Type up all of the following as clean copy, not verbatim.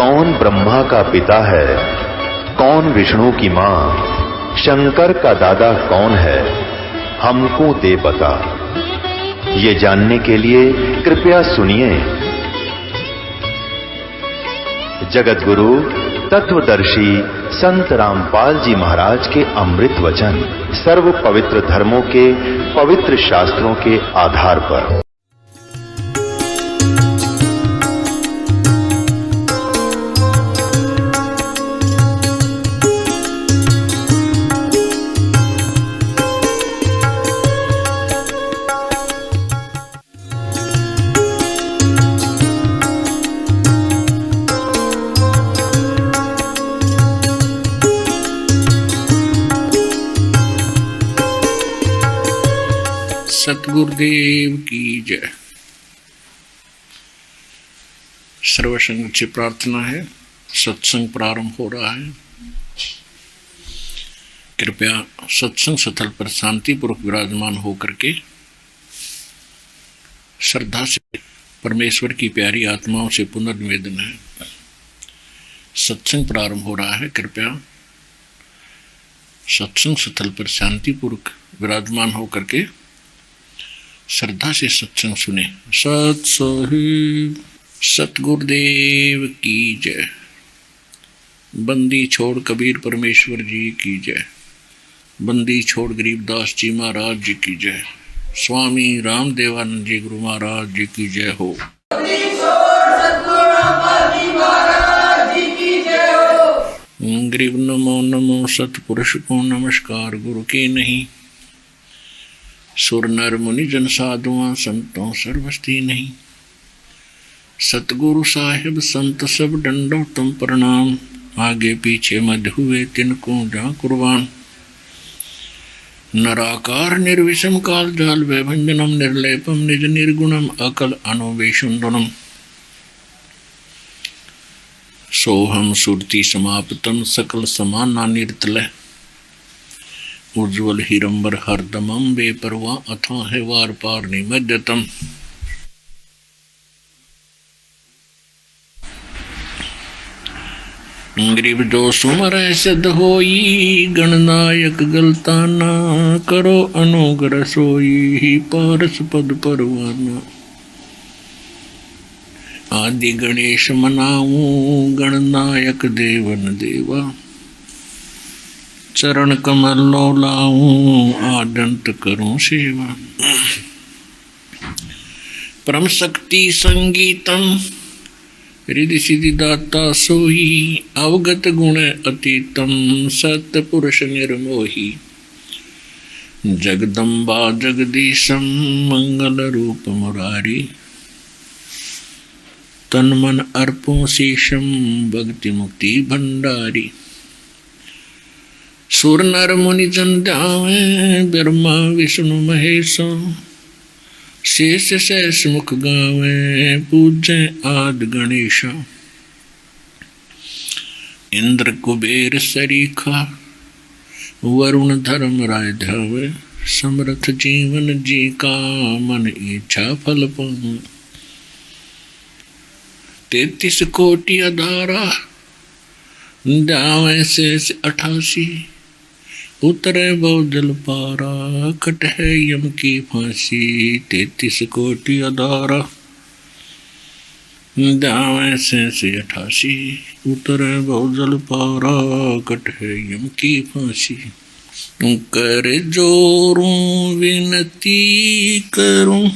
कौन ब्रह्मा का पिता है, कौन विष्णु की मां, शंकर का दादा कौन है, हमको दे बता। ये जानने के लिए कृपया सुनिए। जगत गुरु तत्वदर्शी संत रामपाल जी महाराज के अमृत वचन सर्व पवित्र धर्मों के पवित्र शास्त्रों के आधार पर। सतगुरुदेव की जय। सर्वसंग से प्रार्थना है, सत्संग प्रारंभ हो रहा है। कृपया सत्संग स्थल पर शांतिपूर्वक विराजमान होकर के श्रद्धा से परमेश्वर की प्यारी आत्माओं से पुनर्निवेदन है, सत्संग प्रारंभ हो रहा है। कृपया सत्संग स्थल पर शांतिपूर्वक विराजमान होकर के श्रद्धा से सत्संग सुने। सत साहिब सतगुरुदेव की जय। बंदी छोड़ कबीर परमेश्वर जी की जय। बंदी छोड़ गरीबदास जी महाराज जी की जय। स्वामी रामदेवानंद जी गुरु महाराज जी की जय हो। गरीब नमो नमो सतपुरुष को नमस्कार गुरु के नहीं। सुर नर मुनि जन साधुआं संतों सर्वस्ती नहीं। सतगुरु साहिब संत सब डंडो तुम प्रणाम। आगे पीछे मध्य हुए तिनको जा कुर्बान। नराकार निर्विषम काल जाल वैभंजनम निर्लेपम निज निर्गुणम अकल अनुवेशुंदनम। सोहम सुरति समाप्तम सकल समाना निर्तलय। उज्ज्वल हिरंबर हरदमम बेपरवा अथा है वार पार निमज्जतम। गरीब जो सुमर सिद्ध होई गणनायक गलताना। करो अनुग्रह सोई पारस पद परवाना। आदि गणेश मनाऊं गणनायक देवन देवा। चरण कमल लो लाऊं आदंत करूं सेवा। परम शक्ति संगीतम रिधि सिद्धि दाता सोही। अवगत गुण अतीतम सत पुरुष निर्मोही। जगदम्बा जगदीशम मंगल रूप मुरारी। तन मन अर्पों शीशम भक्ति मुक्ति भंडारी। सुर नर मुनि जन ध्यावे ब्रह्मा विष्णु महेश। शेष शेष मुख गावे पूजे आदि गणेश। इंद्र कुबेर सरीखा वरुण धर्म राय ध्यावे। समर्थ जीवन जी का मन इच्छा फल पावे। 33 कोटि अधारा ध्यावे शेष 88। उतरे बहुजल पारा कट है यम की फांसी। 33 कोटि अधारा दावे से 88। उतरे बहुजल पारा कट है यम की फांसी। कर जोरूं विनती करूं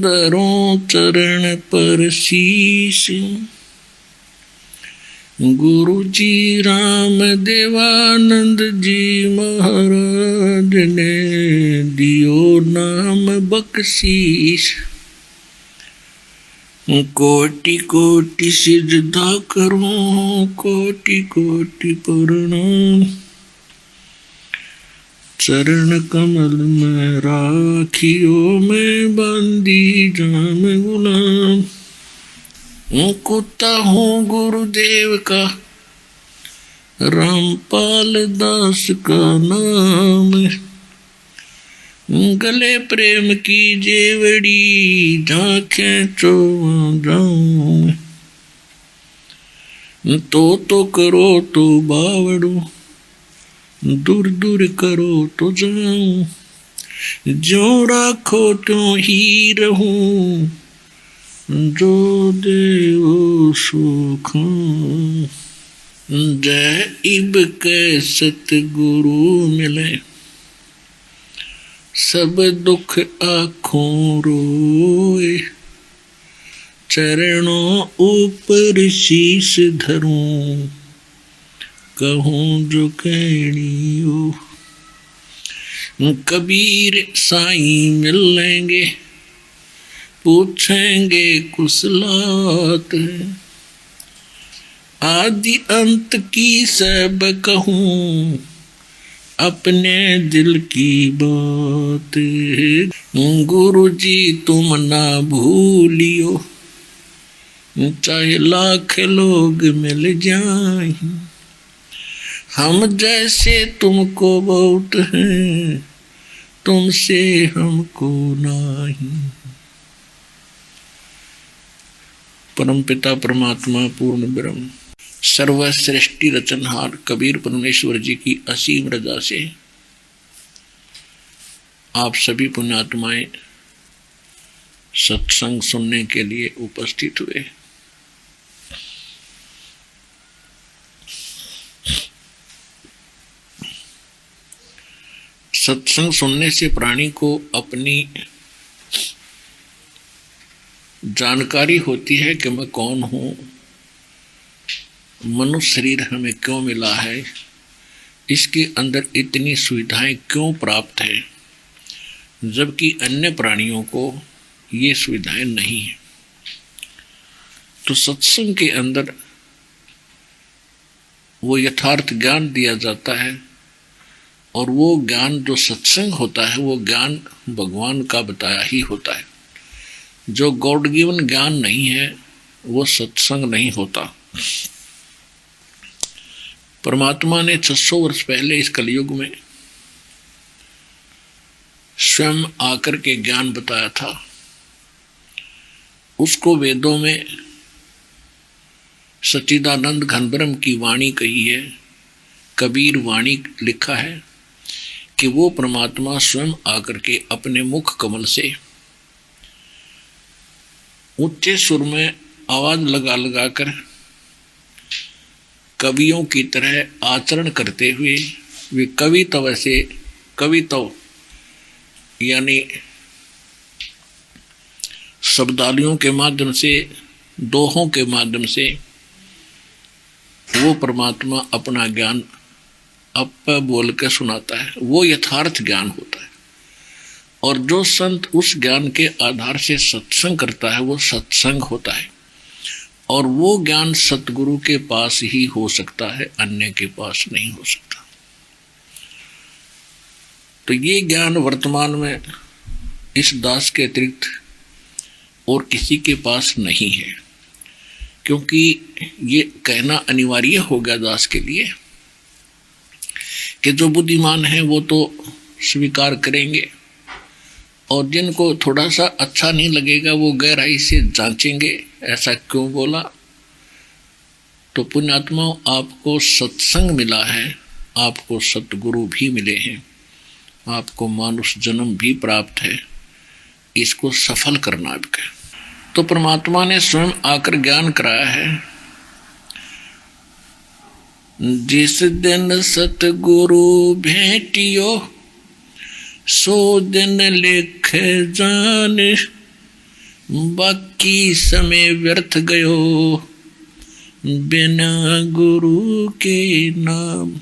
दरों चरण पर शीश। गुरु जी राम देवानंद जी महाराज ने दियो नाम बख्शीश। कोटि कोटि सिजदा करूं कोटि कोटि प्रणाम। चरण कमल में राखियो मैं बांदी जाम गुलाम। कुत्ता हूँ गुरुदेव का रामपाल दास का नाम। गले प्रेम की जेवड़ी झांखें चो जाऊं तो करो तो बावड़ो दूर दूर करो तो जाऊं जो राखो तो ही रहूं जो देव सुख जय इब के सतगुरु मिले सब दुख आँखों रोए चरणों ऊपर शीश धरूं कहूँ जो कहनियो कबीर साईं मिलेंगे पूछेंगे कुशलात आदि अंत की सब कहूँ अपने दिल की बात गुरु जी तुम ना भूलियो चाहे लाख लोग मिल जाएं हम जैसे तुमको बहुत हैं तुमसे हमको नहीं। परमपिता परमात्मा पूर्ण ब्रह्म सर्वश्रेष्ठी रचनहार कबीर परमेश्वर जी की असीम रजा से आप सभी पुण्यात्माएं सत्संग सुनने के लिए उपस्थित हुए। सत्संग सुनने से प्राणी को अपनी जानकारी होती है कि मैं कौन हूँ, मनुष्य शरीर हमें क्यों मिला है, इसके अंदर इतनी सुविधाएं क्यों प्राप्त है, जबकि अन्य प्राणियों को ये सुविधाएं नहीं है। तो सत्संग के अंदर वो यथार्थ ज्ञान दिया जाता है और वो ज्ञान जो सत्संग होता है वो ज्ञान भगवान का बताया ही होता है। जो गॉड गिवन ज्ञान नहीं है वो सत्संग नहीं होता। परमात्मा ने 600 वर्ष पहले इस कलयुग में स्वयं आकर के ज्ञान बताया था। उसको वेदों में सच्चिदानंद घनब्रह्म की वाणी कही है, कबीर वाणी लिखा है कि वो परमात्मा स्वयं आकर के अपने मुख कमल से ऊंचे सुर में आवाज लगा लगा कर कवियों की तरह आचरण करते हुए वे कवित्व से कवित्व यानी शब्दावलियों के माध्यम से दोहों के माध्यम से वो परमात्मा अपना ज्ञान अब बोल के सुनाता है। वो यथार्थ ज्ञान होता है और जो संत उस ज्ञान के आधार से सत्संग करता है वो सत्संग होता है और वो ज्ञान सतगुरु के पास ही हो सकता है, अन्य के पास नहीं हो सकता। तो ये ज्ञान वर्तमान में इस दास के अतिरिक्त और किसी के पास नहीं है, क्योंकि ये कहना अनिवार्य हो गया दास के लिए कि जो बुद्धिमान है वो तो स्वीकार करेंगे और जिनको थोड़ा सा अच्छा नहीं लगेगा वो गहराई से जांचेंगे ऐसा क्यों बोला। तो पुण्यात्माओं, आपको सत्संग मिला है, आपको सतगुरु भी मिले हैं, आपको मानुष जन्म भी प्राप्त है, इसको सफल करना भी है। तो परमात्मा ने स्वयं आकर ज्ञान कराया है। जिस दिन सतगुरु भेटियो सो दिन लिख जान, बाकी समय व्यर्थ गयो बिना गुरु के नाम।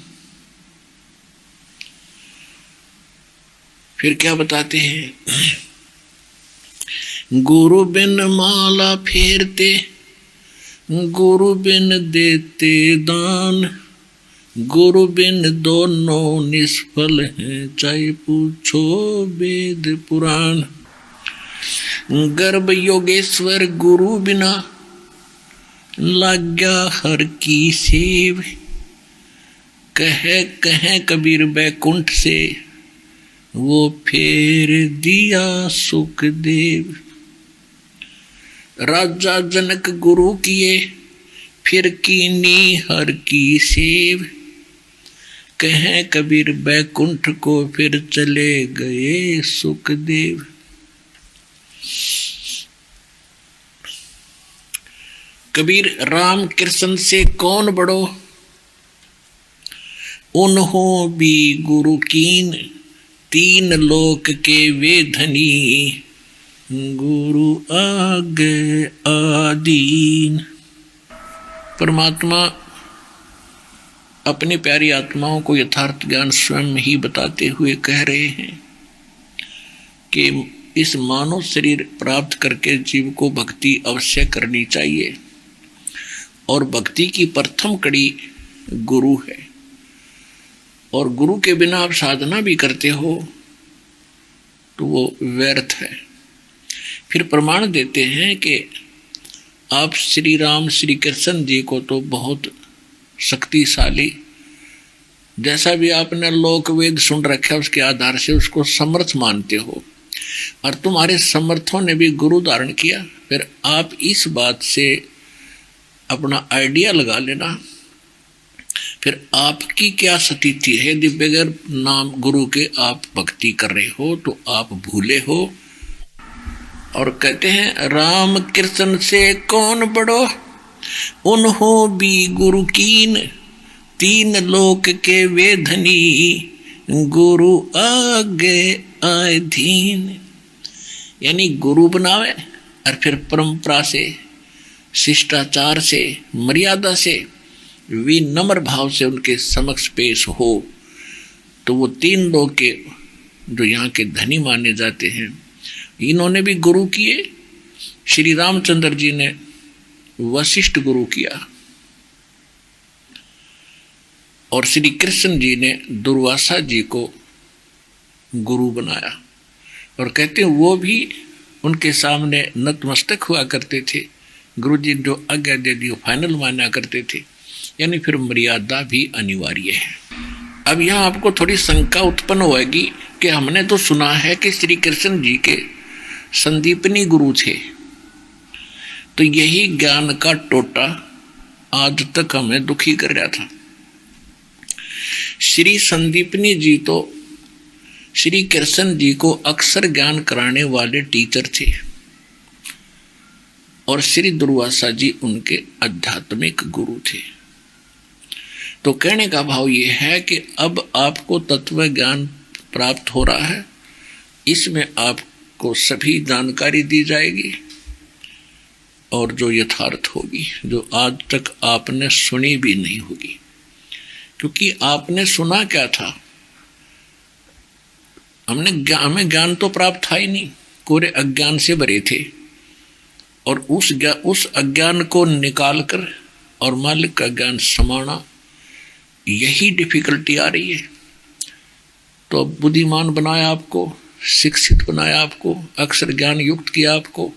फिर क्या बताते हैं, गुरु बिन माला फेरते, गुरु बिन देते दान, गुरु बिन दोनों निष्फल हैं, चाहे पूछो वेद पुराण। गर्भ योगेश्वर गुरु बिना, लाग्या हर की सेव, कह कह कबीर बैकुंठ से, वो फेर दिया सुखदेव। राजा जनक गुरु किए, फिर कीनी हर की सेव। कहें कबीर बैकुंठ को, फिर चले गए सुखदेव। कबीर राम कृष्ण से कौन बड़ो, उन्हों भी गुरु कीन। तीन लोक के वे धनी, गुरु आगे आदीन। परमात्मा अपनी प्यारी आत्माओं को यथार्थ ज्ञान स्वयं ही बताते हुए कह रहे हैं कि इस मानव शरीर प्राप्त करके जीव को भक्ति अवश्य करनी चाहिए। और भक्ति की प्रथम कड़ी गुरु है। और गुरु के बिना आप साधना भी करते हो तो वो व्यर्थ है। फिर प्रमाण देते हैं कि आप श्री राम श्री कृष्ण जी को तो बहुत शक्तिशाली, जैसा भी आपने लोक वेद सुन रखा है उसके आधार से उसको समर्थ मानते हो, और तुम्हारे समर्थों ने भी गुरु धारण किया। फिर आप इस बात से अपना आइडिया लगा लेना, फिर आपकी क्या स्थिति है। यदि बगैर नाम गुरु के आप भक्ति कर रहे हो तो आप भूले हो। और कहते हैं राम कृष्ण से कौन बड़ो, उन्हों भी गुरु कीन। तीन लोक के वे धनी, गुरु आगे आए धीन। यानी गुरु बनावे और फिर परंपरा से, शिष्टाचार से, मर्यादा से, विनम्र भाव से उनके समक्ष पेश हो तो वो तीन लोग के जो यहाँ के धनी माने जाते हैं, इन्होंने भी गुरु किए। श्री रामचंद्र जी ने वशिष्ठ गुरु किया और श्री कृष्ण जी ने दुर्वासा जी को गुरु बनाया। और कहते हैं वो भी उनके सामने नतमस्तक हुआ करते थे। गुरु जी जो आज्ञा दे दी फाइनल माना करते थे। यानी फिर मर्यादा भी अनिवार्य है। अब यहाँ आपको थोड़ी शंका उत्पन्न होगी कि हमने तो सुना है कि श्री कृष्ण जी के संदीपनी गुरु थे, तो यही ज्ञान का टोटा आज तक हमें दुखी कर रहा था। श्री संदीपनी जी तो श्री कृष्ण जी को अक्सर ज्ञान कराने वाले टीचर थे और श्री दुर्वासा जी उनके आध्यात्मिक गुरु थे। तो कहने का भाव ये है कि अब आपको तत्व ज्ञान प्राप्त हो रहा है, इसमें आपको सभी जानकारी दी जाएगी और जो यथार्थ होगी, जो आज तक आपने सुनी भी नहीं होगी। क्योंकि आपने सुना क्या था, हमें ज्ञान तो प्राप्त था ही नहीं, कोरे अज्ञान से भरे थे। और उस अज्ञान को निकालकर और मालिक का ज्ञान समाना, यही डिफिकल्टी आ रही है। तो अब बुद्धिमान बनाया आपको, शिक्षित बनाया आपको, अक्षर ज्ञान युक्त किया आपको,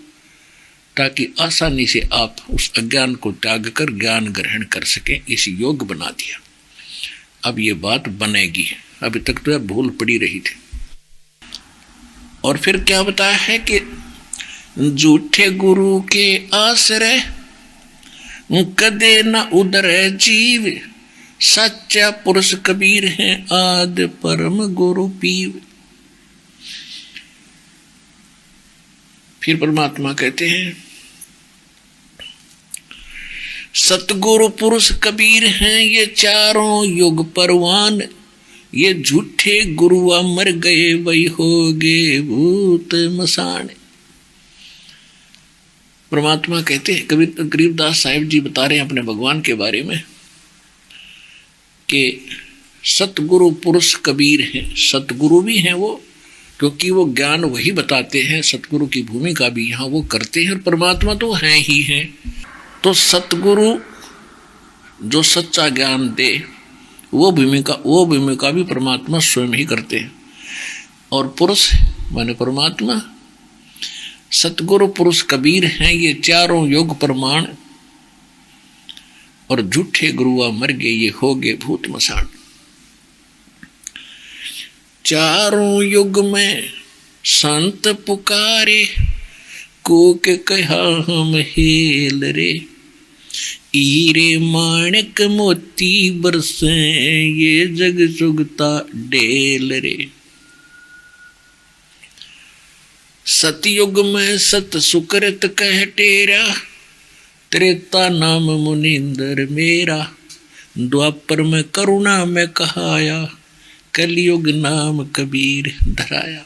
ताकि आसानी से आप उस अज्ञान को त्याग कर ज्ञान ग्रहण कर सकें, इस योग बना दिया। अब ये बात बनेगी, अभी तक तो यह भूल पड़ी रही थी। और फिर क्या बताया है कि झूठे गुरु के आश्रय कदे न उदरे जीव, सच्चा पुरुष कबीर है आदि परम गुरु पीव। फिर परमात्मा कहते हैं सतगुरु पुरुष कबीर हैं ये चारों युग परवान, ये झूठे गुरुआ मर गए वही हो गए भूत मसान। परमात्मा कहते हैं, कबीर गरीबदास साहिब जी बता रहे हैं अपने भगवान के बारे में कि सतगुरु पुरुष कबीर हैं। सतगुरु भी हैं वो, क्योंकि वो ज्ञान वही बताते हैं, सतगुरु की भूमिका भी यहाँ वो करते हैं, और परमात्मा तो हैं ही हैं। तो सतगुरु जो सच्चा ज्ञान दे वो भूमिका भी परमात्मा स्वयं ही करते हैं। और पुरुष माने परमात्मा, सतगुरु पुरुष कबीर हैं ये चारों योग प्रमाण, और झूठे गुरुआ मर गए ये हो गए भूत मसान। चारों युग में संत पुकारे, कोक कहा हम हेल रे। हीरे माणिक मोती बरसे, ये जग सुगता ढेल रे। सतयुग में सत सुकृत कह टेरा, त्रेता नाम मुनिंदर मेरा। द्वापर में करुणा में कहाया, कलयुग नाम कबीर धराया।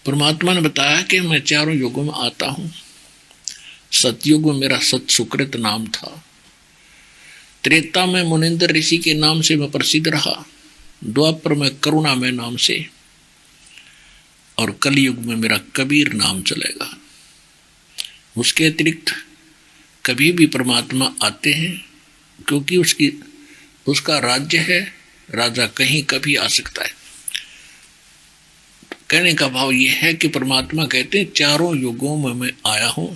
परमात्मा ने बताया कि मैं चारों युगों में आता हूं। सतयुग में मेरा सत सुकृत नाम था, त्रेता में मुनिंदर ऋषि के नाम से मैं प्रसिद्ध रहा, द्वापर में करुणा में नाम से, और कलयुग में मेरा कबीर नाम चलेगा। उसके अतिरिक्त कभी भी परमात्मा आते हैं, क्योंकि उसका राज्य है, राजा कहीं कभी आ सकता है। कहने का भाव यह है कि परमात्मा कहते हैं चारों युगों में मैं आया हूं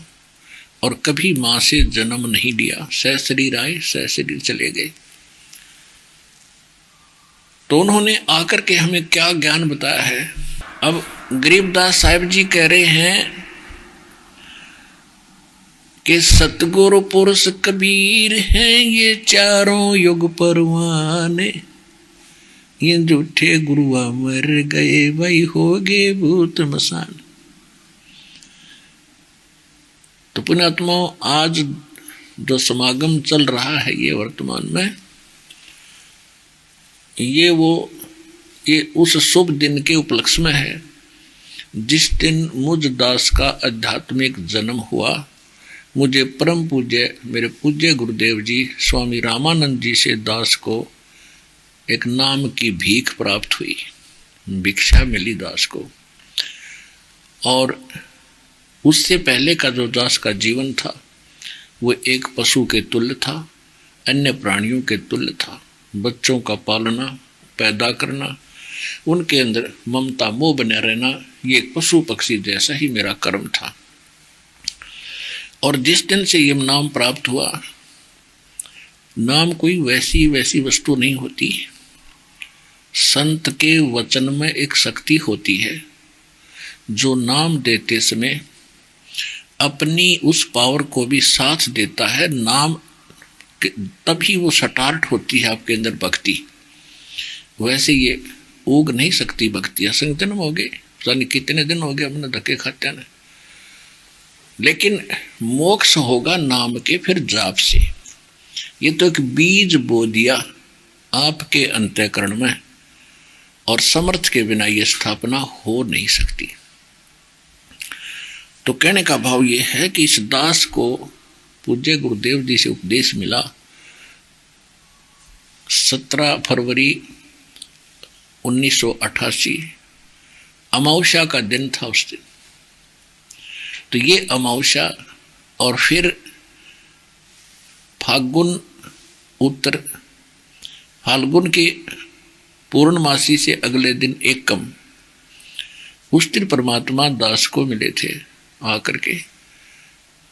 और कभी मां से जन्म नहीं लिया। सहशरीर आए, सहशरीर चले गए। तो उन्होंने आकर के हमें क्या ज्ञान बताया है। अब गरीबदास साहिब जी कह रहे हैं कि सतगुरु पुरुष कबीर हैं ये चारों युग परवाने, ये झूठे गुरुआ मर गए भाई हो गए भूत मसान। तो पुण्यात्माओं, आज जो समागम चल रहा है ये वर्तमान में, ये उस शुभ दिन के उपलक्ष्य में है जिस दिन मुझ दास का आध्यात्मिक जन्म हुआ। मुझे परम पूज्य मेरे पूज्य गुरुदेव जी स्वामी रामानंद जी से दास को एक नाम की भीख प्राप्त हुई, भिक्षा मिली दास को। और उससे पहले का जो दास का जीवन था वो एक पशु के तुल्य था, अन्य प्राणियों के तुल्य था। बच्चों का पालना, पैदा करना, उनके अंदर ममता मोह बने रहना, ये पशु पक्षी जैसा ही मेरा कर्म था। और जिस दिन से ये नाम प्राप्त हुआ, नाम कोई वैसी वस्तु नहीं होती। संत के वचन में एक शक्ति होती है जो नाम देते समय अपनी उस पावर को भी साथ देता है। नाम तभी वो स्टार्ट होती है आपके अंदर भक्ति। वैसे ये उग नहीं सकती भक्ति। असंग जन्म हो गए, पता नहीं कितने दिन हो गए हमने धक्के खाते हैं, लेकिन मोक्ष होगा नाम के फिर जाप से। ये तो एक बीज बो दिया आपके अंतःकरण में, और समर्थ के बिना ये स्थापना हो नहीं सकती। तो कहने का भाव ये है कि इस दास को पूज्य गुरुदेव जी से उपदेश मिला 17 फरवरी 1988, अमावस्या का दिन था उस दिन। तो ये अमावस्या और फिर फाल्गुन के पूर्णमासी से अगले दिन एकम, उस दिन परमात्मा दास को मिले थे आकर के,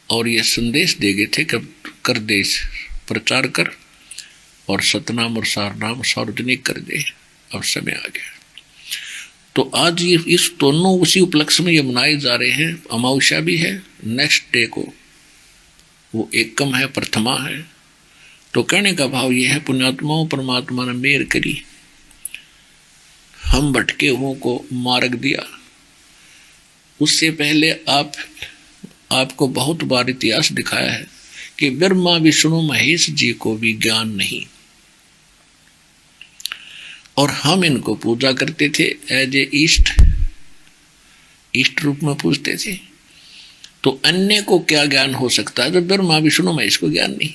और ये संदेश दे गए थे कि कर दे, प्रचार कर और सतनाम और सारनाम सार्वजनिक कर दे, अब समय आ गया। तो आज ये इस दोनों उसी उपलक्ष्य में ये मनाए जा रहे हैं। अमावस्या भी है, नेक्स्ट डे को वो एकम है, प्रथमा है। तो कहने का भाव ये है, पुण्यात्माओं परमात्मा ने मेहर करी, हम भटके हुओं को मार्ग दिया। उससे पहले आपको बहुत बार इतिहास दिखाया है कि ब्रह्मा विष्णु महेश जी को भी ज्ञान नहीं, और हम इनको पूजा करते थे एज ए ईष्ट रूप में पूजते थे। तो अन्य को क्या ज्ञान हो सकता है जब ब्रह्मा विष्णु महेश को ज्ञान नहीं।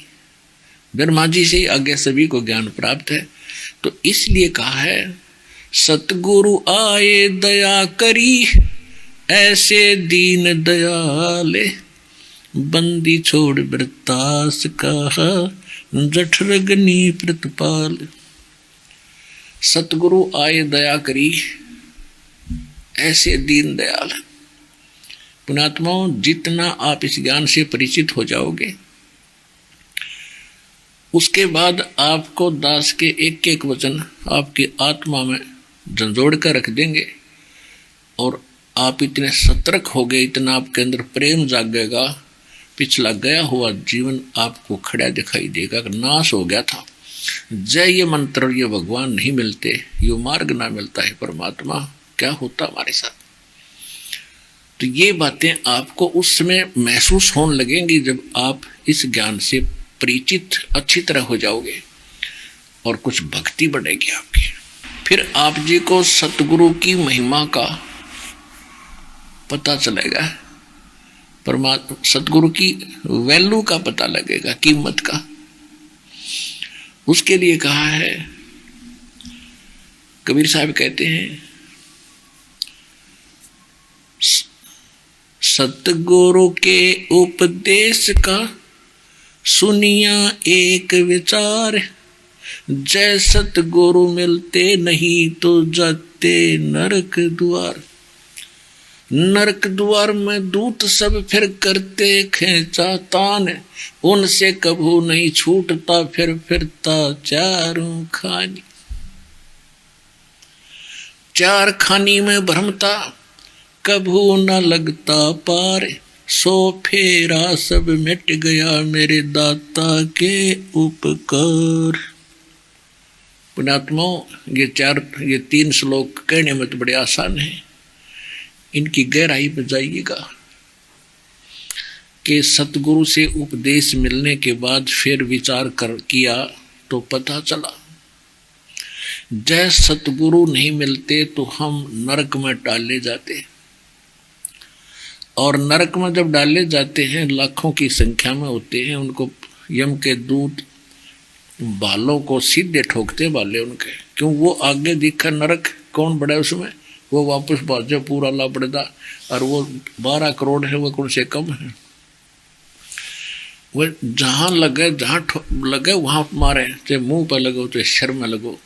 ब्रह्मा जी से ही आगे सभी को ज्ञान प्राप्त है। तो इसलिए कहा है, सतगुरु आए दया करी, ऐसे दीन दयाले, बंदी छोड़ वृतास कहा, जठरगनी प्रतिपाल। सतगुरु आए दया करी, ऐसे दीन दयाल। पुण्यात्माओं, जितना आप इस ज्ञान से परिचित हो जाओगे, उसके बाद आपको दास के एक एक वचन आपकी आत्मा में झंझोड़ कर रख देंगे और आप इतने सतर्क हो गए, इतना आपके अंदर प्रेम जागेगा, पिछला गया हुआ जीवन आपको खड़ा दिखाई देगा कि नाश हो गया था। जय ये मंत्र, ये भगवान नहीं मिलते, ये मार्ग ना मिलता है परमात्मा, क्या होता हमारे साथ। तो ये बातें आपको उस समय महसूस होने लगेंगी जब आप इस ज्ञान से परिचित अच्छी तरह हो जाओगे और कुछ भक्ति बढ़ेगी आपकी। फिर आप जी को सतगुरु की महिमा का पता चलेगा, परमात्मा सतगुरु की वैल्यू का पता लगेगा, कीमत का। उसके लिए कहा है, कबीर साहब कहते हैं, सतगुरु के उपदेश का सुनिया एक विचार, जय सतगुरु मिलते नहीं तो जाते नरक द्वार। नरक द्वार में दूत सब फिर करते खेचा तान, उनसे कभू नहीं छूटता फिर फिरता चारों खानी। चार खानी में भ्रमता कभू न लगता पार, सो फेरा सब मिट गया मेरे दाता के उपकार। पुण्यात्माओं, ये 3 श्लोक कहने में तो बड़े आसान है, इनकी गहराई पर जाइएगा कि सतगुरु से उपदेश मिलने के बाद फिर विचार किया तो पता चला, जय सतगुरु नहीं मिलते तो हम नरक में डाले जाते, और नरक में जब डाले जाते हैं लाखों की संख्या में होते हैं, उनको यम के दूत बालों को सीधे ठोकते बाले उनके, क्यों वो आगे दिखा नरक कौन बड़ा है उसमें, वो वापस भाजे पूरा लापड़ेदा, और वो 12 करोड़ है, वो कौन से कम है। वो जहाँ लगे जहाँ लगे वहाँ मारे, चाहे मुंह पर लगो चाहे शर में लगो,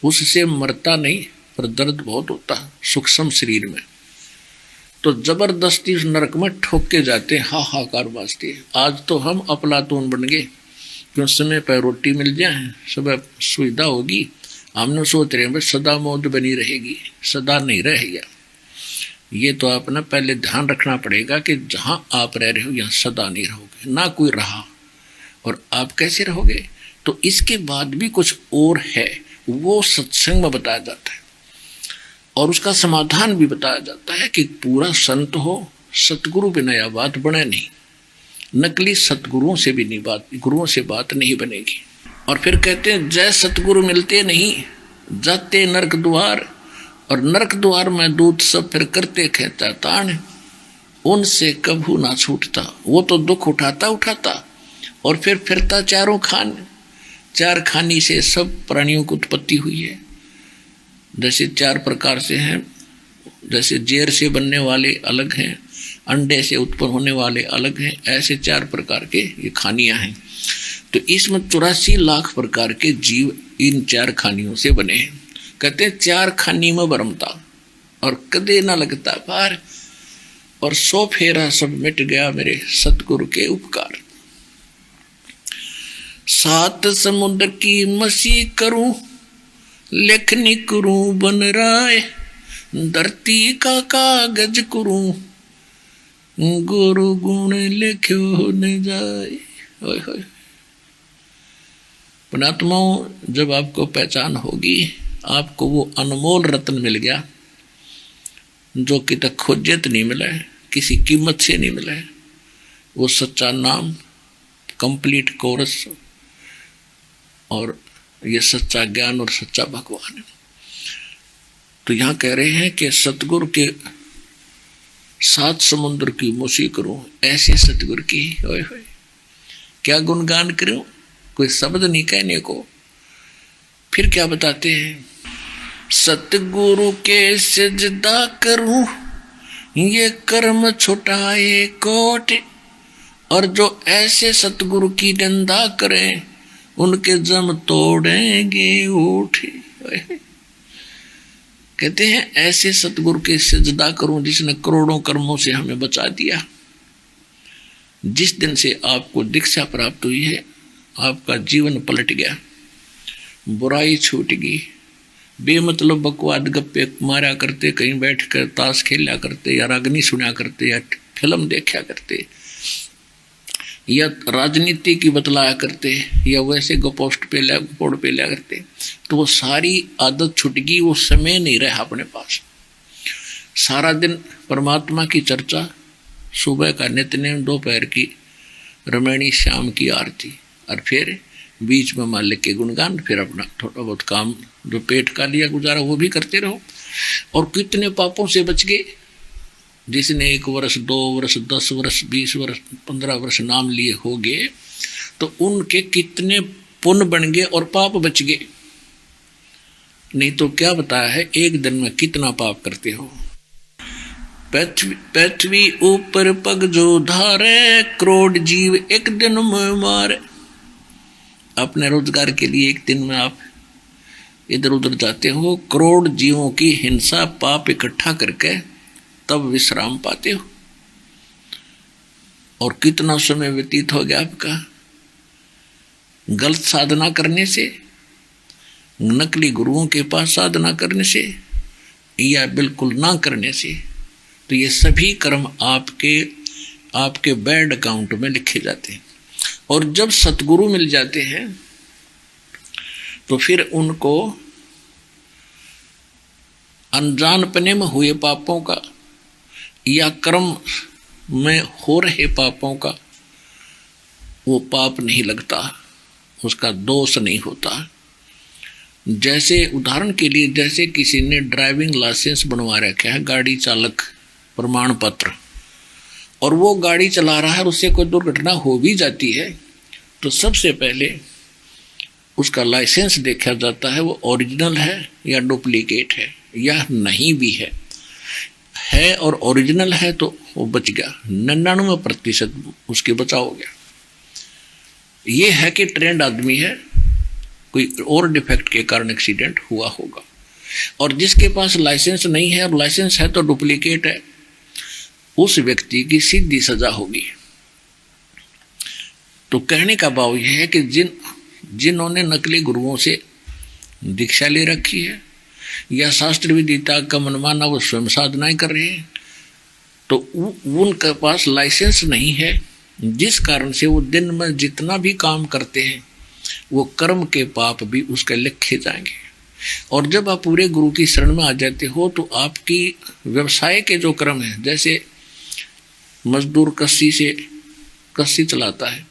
उससे मरता नहीं पर दर्द बहुत होता है सूक्ष्म शरीर में। तो जबरदस्ती उस नरक में ठोक के जाते, हाहाकार बाजती है। आज तो हम अफलातून बन गए, क्यों समय पर रोटी मिल जाए, सुबह सुविधा होगी, हमने सोच रहे हैं बस सदा मौत बनी रहेगी, सदा नहीं रहेगा। ये तो आपने पहले ध्यान रखना पड़ेगा कि जहाँ आप रह रहे हो यहाँ सदा नहीं रहोगे, ना कोई रहा, और आप कैसे रहोगे। तो इसके बाद भी कुछ और है, वो सत्संग में बताया जाता है, और उसका समाधान भी बताया जाता है कि पूरा संत हो, सतगुरु बिना यह बात बने नहीं, नकली सतगुरुओं से भी नहीं बात, गुरुओं से बात नहीं बनेगी। और फिर कहते हैं, जय सतगुरु मिलते नहीं जाते नरक द्वार, और नरक द्वार में दूत सब फिर करते खेता तान, उनसे कभू ना छूटता। वो तो दुख उठाता और फिर फिरता चारों खान, 4 खानी से सब प्राणियों की उत्पत्ति हुई है। जैसे 4 प्रकार से हैं, जैसे जेर से बनने वाले अलग हैं, अंडे से उत्पन्न होने वाले अलग हैं, ऐसे 4 प्रकार के ये खानियां हैं। तो इसमें 84 लाख प्रकार के जीव इन 4 खानियों से बने हैं। कहते हैं 4 खानी में भरमता और कदे ना लगता पार, और 100 फेरा सब मिट गया मेरे सतगुरु के उपकार। 7 समुद्र की मसी करूं, लेखनी करूं बन राय, धरती का कागज करूं, गुरु गुण लिख्यो न जाए। ओए होए पुणात्माओं, जब आपको पहचान होगी, आपको वो अनमोल रत्न मिल गया जो कि तक खोजत नहीं मिला है, किसी कीमत से नहीं मिला है, वो सच्चा नाम, कंप्लीट कोर्स, और ये सच्चा ज्ञान और सच्चा भगवान है। तो यहाँ कह रहे हैं कि सतगुरु के 7 समुद्र की मुसी करूं, ऐसे सतगुरु की ओए होए क्या गुणगान करूं, कोई शब्द नहीं कहने को। फिर क्या बताते हैं, सतगुरु के सजदा करूं, ये कर्म छुटाए कोट, और जो ऐसे सतगुरु की निंदा करें उनके जम तोड़ेंगे ऊठ। कहते हैं ऐसे सतगुरु के सजदा करूं जिसने करोड़ों कर्मों से हमें बचा दिया। जिस दिन से आपको दीक्षा प्राप्त हुई है, आपका जीवन पलट गया। बुराई छूटेगी। बेमतलब बकवाद गप्पे मारा करते, कहीं बैठ कर ताश खेला करते, या रागनी सुना करते, या फिल्म देखा करते, या राजनीति की बतलाया करते, या वैसे गोपोस्ट पे लिया करते, तो वो सारी आदत छुटगी। वो समय नहीं रहा अपने पास। सारा दिन परमात्मा की चर्चा, सुबह का नित्यनेम, दोपहर की रमणी, शाम की आरती, और फिर बीच में मालिक के गुणगान, फिर अपना थोड़ा बहुत काम जो पेट का लिया गुजारा वो भी करते रहो। और कितने पापों से बच गए। जिसने 1 वर्ष, 2 वर्ष, 10 वर्ष, 20 वर्ष, 15 वर्ष नाम लिए हो गए, तो उनके कितने पुण्य बन गए और पाप बच गए। नहीं तो क्या बताया है, एक दिन में कितना पाप करते हो। पृथ्वी ऊपर पग जो धारे, करोड़ जीव एक दिन में मारे। अपने रोजगार के लिए एक दिन में आप इधर उधर जाते हो, करोड़ जीवों की हिंसा पाप इकट्ठा करके तब विश्राम पाते हो। और कितना समय व्यतीत हो गया आपका गलत साधना करने से, नकली गुरुओं के पास साधना करने से, या बिल्कुल ना करने से। तो ये सभी कर्म आपके बैड अकाउंट में लिखे जाते हैं। और जब सतगुरु मिल जाते हैं तो फिर उनको अनजानपने में हुए पापों का या कर्म में हो रहे पापों का वो पाप नहीं लगता, उसका दोष नहीं होता। जैसे उदाहरण के लिए, जैसे किसी ने ड्राइविंग लाइसेंस बनवा रखा है, गाड़ी चालक प्रमाण पत्र, और वो गाड़ी चला रहा है और उससे कोई दुर्घटना हो भी जाती है, तो सबसे पहले उसका लाइसेंस देखा जाता है, वो ओरिजिनल है या डुप्लीकेट है, या नहीं भी है और ओरिजिनल है तो वो बच गया, 99% उसके बचाव हो गया। ये है कि ट्रेंड आदमी है, कोई और डिफेक्ट के कारण एक्सीडेंट हुआ होगा। और जिसके पास लाइसेंस नहीं है और लाइसेंस है तो डुप्लीकेट है, उस व्यक्ति की सीधी सजा होगी। तो कहने का भाव यह है कि जिन्होंने नकली गुरुओं से दीक्षा ले रखी है या शास्त्र विदिता का मनमाना वो स्वयं साधनाएं कर रहे हैं, तो उनके पास लाइसेंस नहीं है, जिस कारण से वो दिन में जितना भी काम करते हैं वो कर्म के पाप भी उसके लिखे जाएंगे। और जब आप पूरे गुरु की शरण में आ जाते हो तो आपकी व्यवसाय के जो कर्म है, जैसे मजदूर कस्सी चलाता है,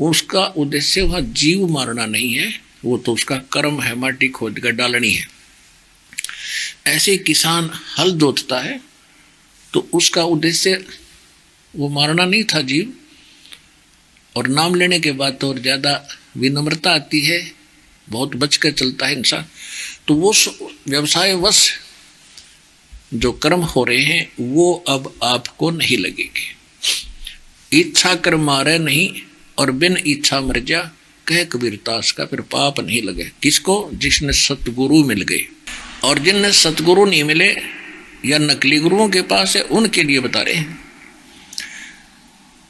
उसका उद्देश्य वह जीव मारना नहीं है, वो तो उसका कर्म है, माटी खोद कर डालनी है। ऐसे किसान हल जोतता है तो उसका उद्देश्य वो मारना नहीं था जीव। और नाम लेने के बाद तो और ज्यादा विनम्रता आती है, बहुत बचकर चलता है इंसान। तो वो व्यवसाय वश जो कर्म हो रहे हैं वो अब आपको नहीं लगेंगे। इच्छा कर मारे नहीं और बिन इच्छा मर जा, कह कबीरदास का फिर पाप नहीं लगे। किसको? जिसने सतगुरु मिल गए। और जिनने सतगुरु नहीं मिले या नकली गुरुओं के पास है, उनके लिए बता रहे हैं।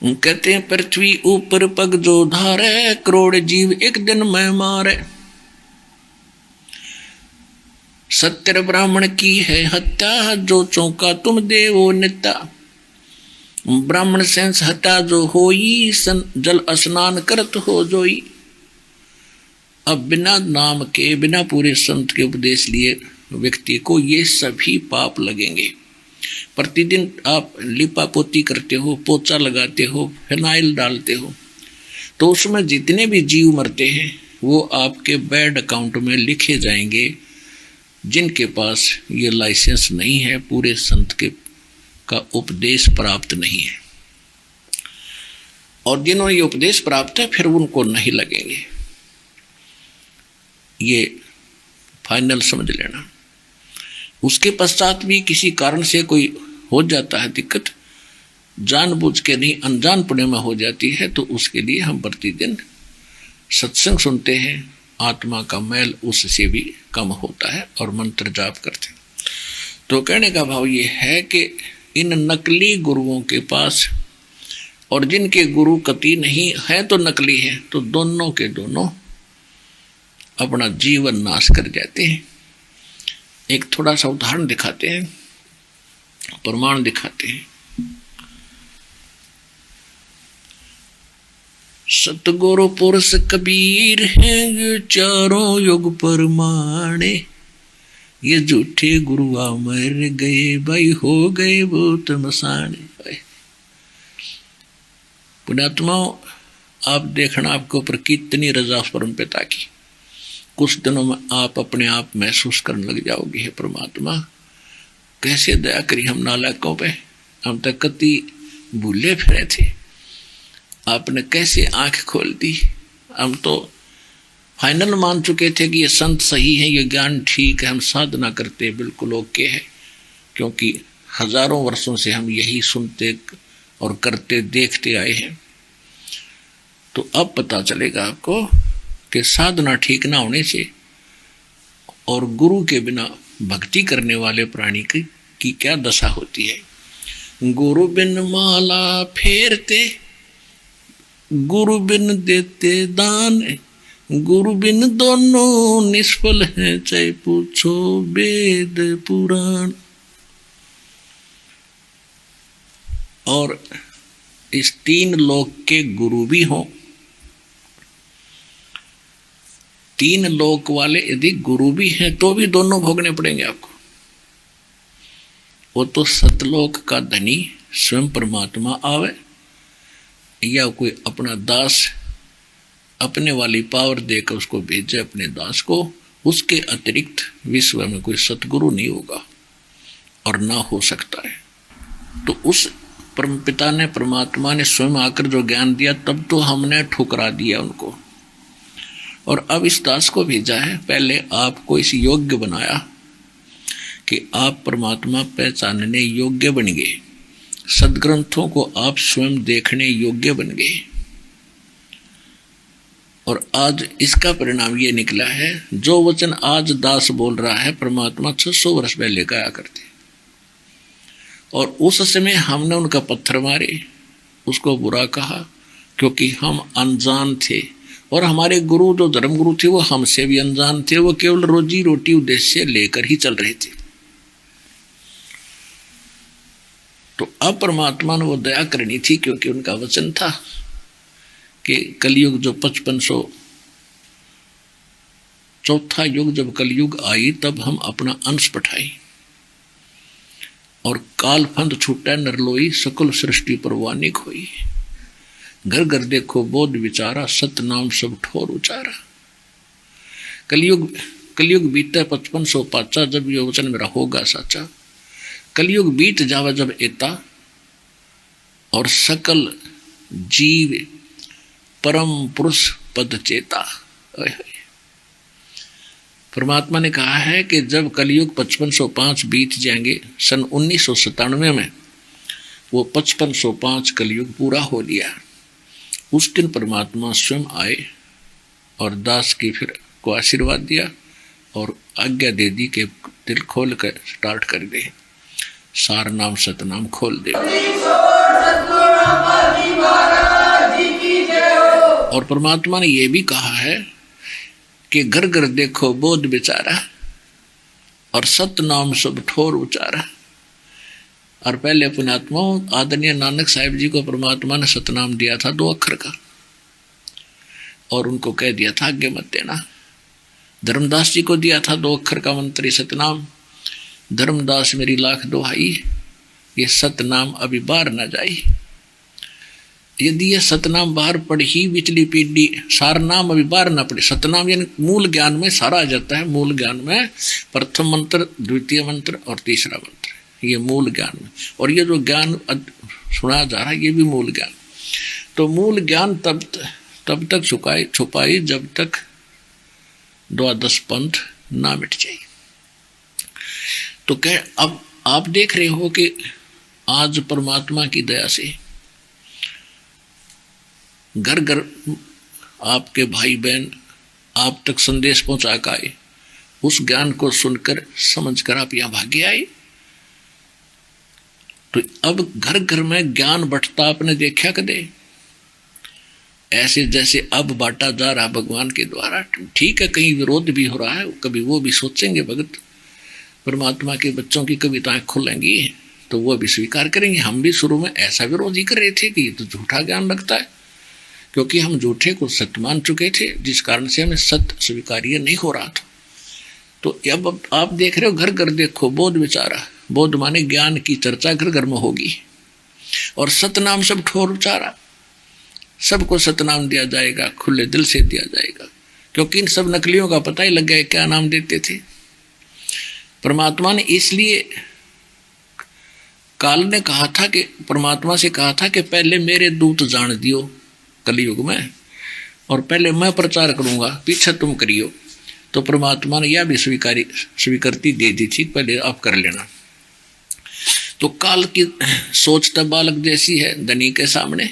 कहते हैं पृथ्वी ऊपर पग जो धारे, करोड़ जीव एक दिन में मारे। सत्य ब्राह्मण की है हत्या, जो चौंका तुम देवो नित्या। ब्राह्मण सेंस हत्या जो होई, जल स्नान करत हो जोई। अब बिना नाम के, बिना पूरे संत के उपदेश लिए व्यक्ति को ये सभी पाप लगेंगे। प्रतिदिन आप लिपा पोती करते हो, पोछा लगाते हो, फिनाइल डालते हो, तो उसमें जितने भी जीव मरते हैं वो आपके बैड अकाउंट में लिखे जाएंगे, जिनके पास ये लाइसेंस नहीं है, पूरे संत का उपदेश प्राप्त नहीं है। और जिन्होंने ये उपदेश प्राप्त है फिर उनको नहीं लगेंगे। ये फाइनल समझ लेना। उसके पश्चात भी किसी कारण से कोई हो जाता है दिक्कत, जानबूझ के नहीं अनजानपने में हो जाती है, तो उसके लिए हम प्रतिदिन सत्संग सुनते हैं, आत्मा का मैल उससे भी कम होता है, और मंत्र जाप करते हैं। तो कहने का भाव ये है कि इन नकली गुरुओं के पास और जिनके गुरु कति नहीं है तो नकली है, तो दोनों के दोनों अपना जीवन नाश कर जाते हैं। एक थोड़ा सा उदाहरण दिखाते हैं, प्रमाण दिखाते हैं। सतगुरु पुरुष कबीर हैं ये चारों युग परमाणे, ये झूठे गुरुआ मर गए भाई हो गए बहुत मसाने। पुण्यात्माओं, आप देखना आपके ऊपर कितनी रजा परम पिता की, कुछ दिनों में आप अपने आप महसूस करने लग जाओगे, हे परमात्मा कैसे दया करी हम नालायकों पे, हम तक कति भूले फिरे थे, आपने कैसे आंख खोल दी। हम तो फाइनल मान चुके थे कि ये संत सही है, ये ज्ञान ठीक है, हम साधना करते बिल्कुल ओके है, क्योंकि हजारों वर्षों से हम यही सुनते और करते देखते आए हैं। तो अब पता चलेगा आपको कि साधना ठीक ना होने से और गुरु के बिना भक्ति करने वाले प्राणी की क्या दशा होती है। गुरु बिन माला फेरते, गुरु बिन देते दान, गुरु बिन दोनों निष्फल हैं, चाहे पूछो वेद पुराण। और इस तीन लोक के गुरु भी हों, तीन लोक वाले यदि गुरु भी हैं तो भी दोनों भोगने पड़ेंगे आपको। वो तो सतलोक का धनी स्वयं परमात्मा आवे या कोई अपना दास अपने वाली पावर देकर उसको भेजे अपने दास को, उसके अतिरिक्त विश्व में कोई सतगुरु नहीं होगा और ना हो सकता है। तो उस परम पिता ने, परमात्मा ने स्वयं आकर जो ज्ञान दिया, तब तो हमने ठुकरा दिया उनको और अब इस दास को भेजा है। पहले आपको इस योग्य बनाया कि आप परमात्मा पहचानने योग्य बन गए, सदग्रंथों को आप स्वयं देखने योग्य बन गए, और आज इसका परिणाम ये निकला है, जो वचन आज दास बोल रहा है परमात्मा 600 वर्ष पहले कहा करते, और उस समय हमने उनका पत्थर मारे, उसको बुरा कहा क्योंकि हम अनजान थे, और हमारे गुरु जो धर्मगुरु थे वो हमसे भी अनजान थे, वो केवल रोजी रोटी उद्देश्य लेकर ही चल रहे थे। तो अब परमात्मा ने वो दया करनी थी, क्योंकि उनका वचन था कि कलयुग जो 5500 चौथा युग जब कलयुग आई तब हम अपना अंश पठाई, और काल फंद छूटा नरलोई, सकल सृष्टि परवानी खोई। घर घर देखो बोध विचारा, सत नाम सब ठोर उचारा। कलयुग बीते 5500 पाचा, जब ये वचन मेरा होगा साचा। कलयुग बीत जावा जब एता, और सकल जीव परम पुरुष पद चेता। परमात्मा ने कहा है कि जब कलयुग 5505 बीत जाएंगे, सन 1997 में वो 5505 कलयुग पूरा हो लिया। उस दिन परमात्मा स्वयं आए और दास की फिर को आशीर्वाद दिया और आज्ञा दे दी कि दिल खोल कर स्टार्ट कर दे, सार नाम सतनाम खोल दे। और परमात्मा ने यह भी कहा है कि घर घर देखो बोध बेचारा, और सत नाम सब ठोर उचारा। और पहले पुण्यात्मा आदरणीय नानक साहिब जी को परमात्मा ने सतनाम दिया था 2 अक्षर का, और उनको कह दिया था आगे मत देना। धर्मदास जी को दिया था 2 अक्षर का मंत्र सतनाम, धर्मदास मेरी लाख दुहाई, ये सतनाम अभी बाहर न जाई। यदि ये सतनाम बाहर पढ़ ही पिछली पीढ़ी, सार नाम अभी बाहर ना पड़े। सतनाम यानी मूल ज्ञान में सारा आ जाता है। मूल ज्ञान में प्रथम मंत्र, द्वितीय मंत्र और तीसरा मंत्र, ये मूल ज्ञान में। और ये जो ज्ञान सुना जा रहा है ये भी मूल ज्ञान। तो मूल ज्ञान तब तक छुपाई जब तक द्वादश पंथ ना मिट जाए। तो कह अब आप देख रहे हो कि आज परमात्मा की दया से घर घर आपके भाई बहन आप तक संदेश पहुंचा कर आए, उस ज्ञान को सुनकर समझकर आप यहां भागे आए। तो अब घर घर में ज्ञान बंटता आपने देखा कदे? ऐसे जैसे अब बांटा जा रहा भगवान के द्वारा, ठीक है कहीं विरोध भी हो रहा है, कभी वो भी सोचेंगे भगत परमात्मा के बच्चों की कविताएं खुलेंगी तो वो भी स्वीकार करेंगे। हम भी शुरू में ऐसा विरोध ही कर रहे थे कि ये तो झूठा ज्ञान लगता है, क्योंकि हम झूठे को सत्य मान चुके थे, जिस कारण से हमें सत्य स्वीकार्य नहीं हो रहा था। तो अब आप देख रहे हो, घर घर देखो बोध विचारा, बोध माने ज्ञान की चर्चा घर घर में होगी, और सतनाम सब ठोर उचारा, सबको सतनाम दिया जाएगा, खुले दिल से दिया जाएगा, क्योंकि इन सब नकलियों का पता ही लग गया क्या नाम देते थे। परमात्मा ने इसलिए काल ने कहा था कि परमात्मा से कहा था कि पहले मेरे दूत जान दियो कलयुग में, और पहले मैं प्रचार करूंगा, पीछे तुम करियो। तो परमात्मा ने यह भी स्वीकृति दे दी थी, पहले आप कर लेना। तो काल की सोच तो बालक जैसी है धनी के सामने।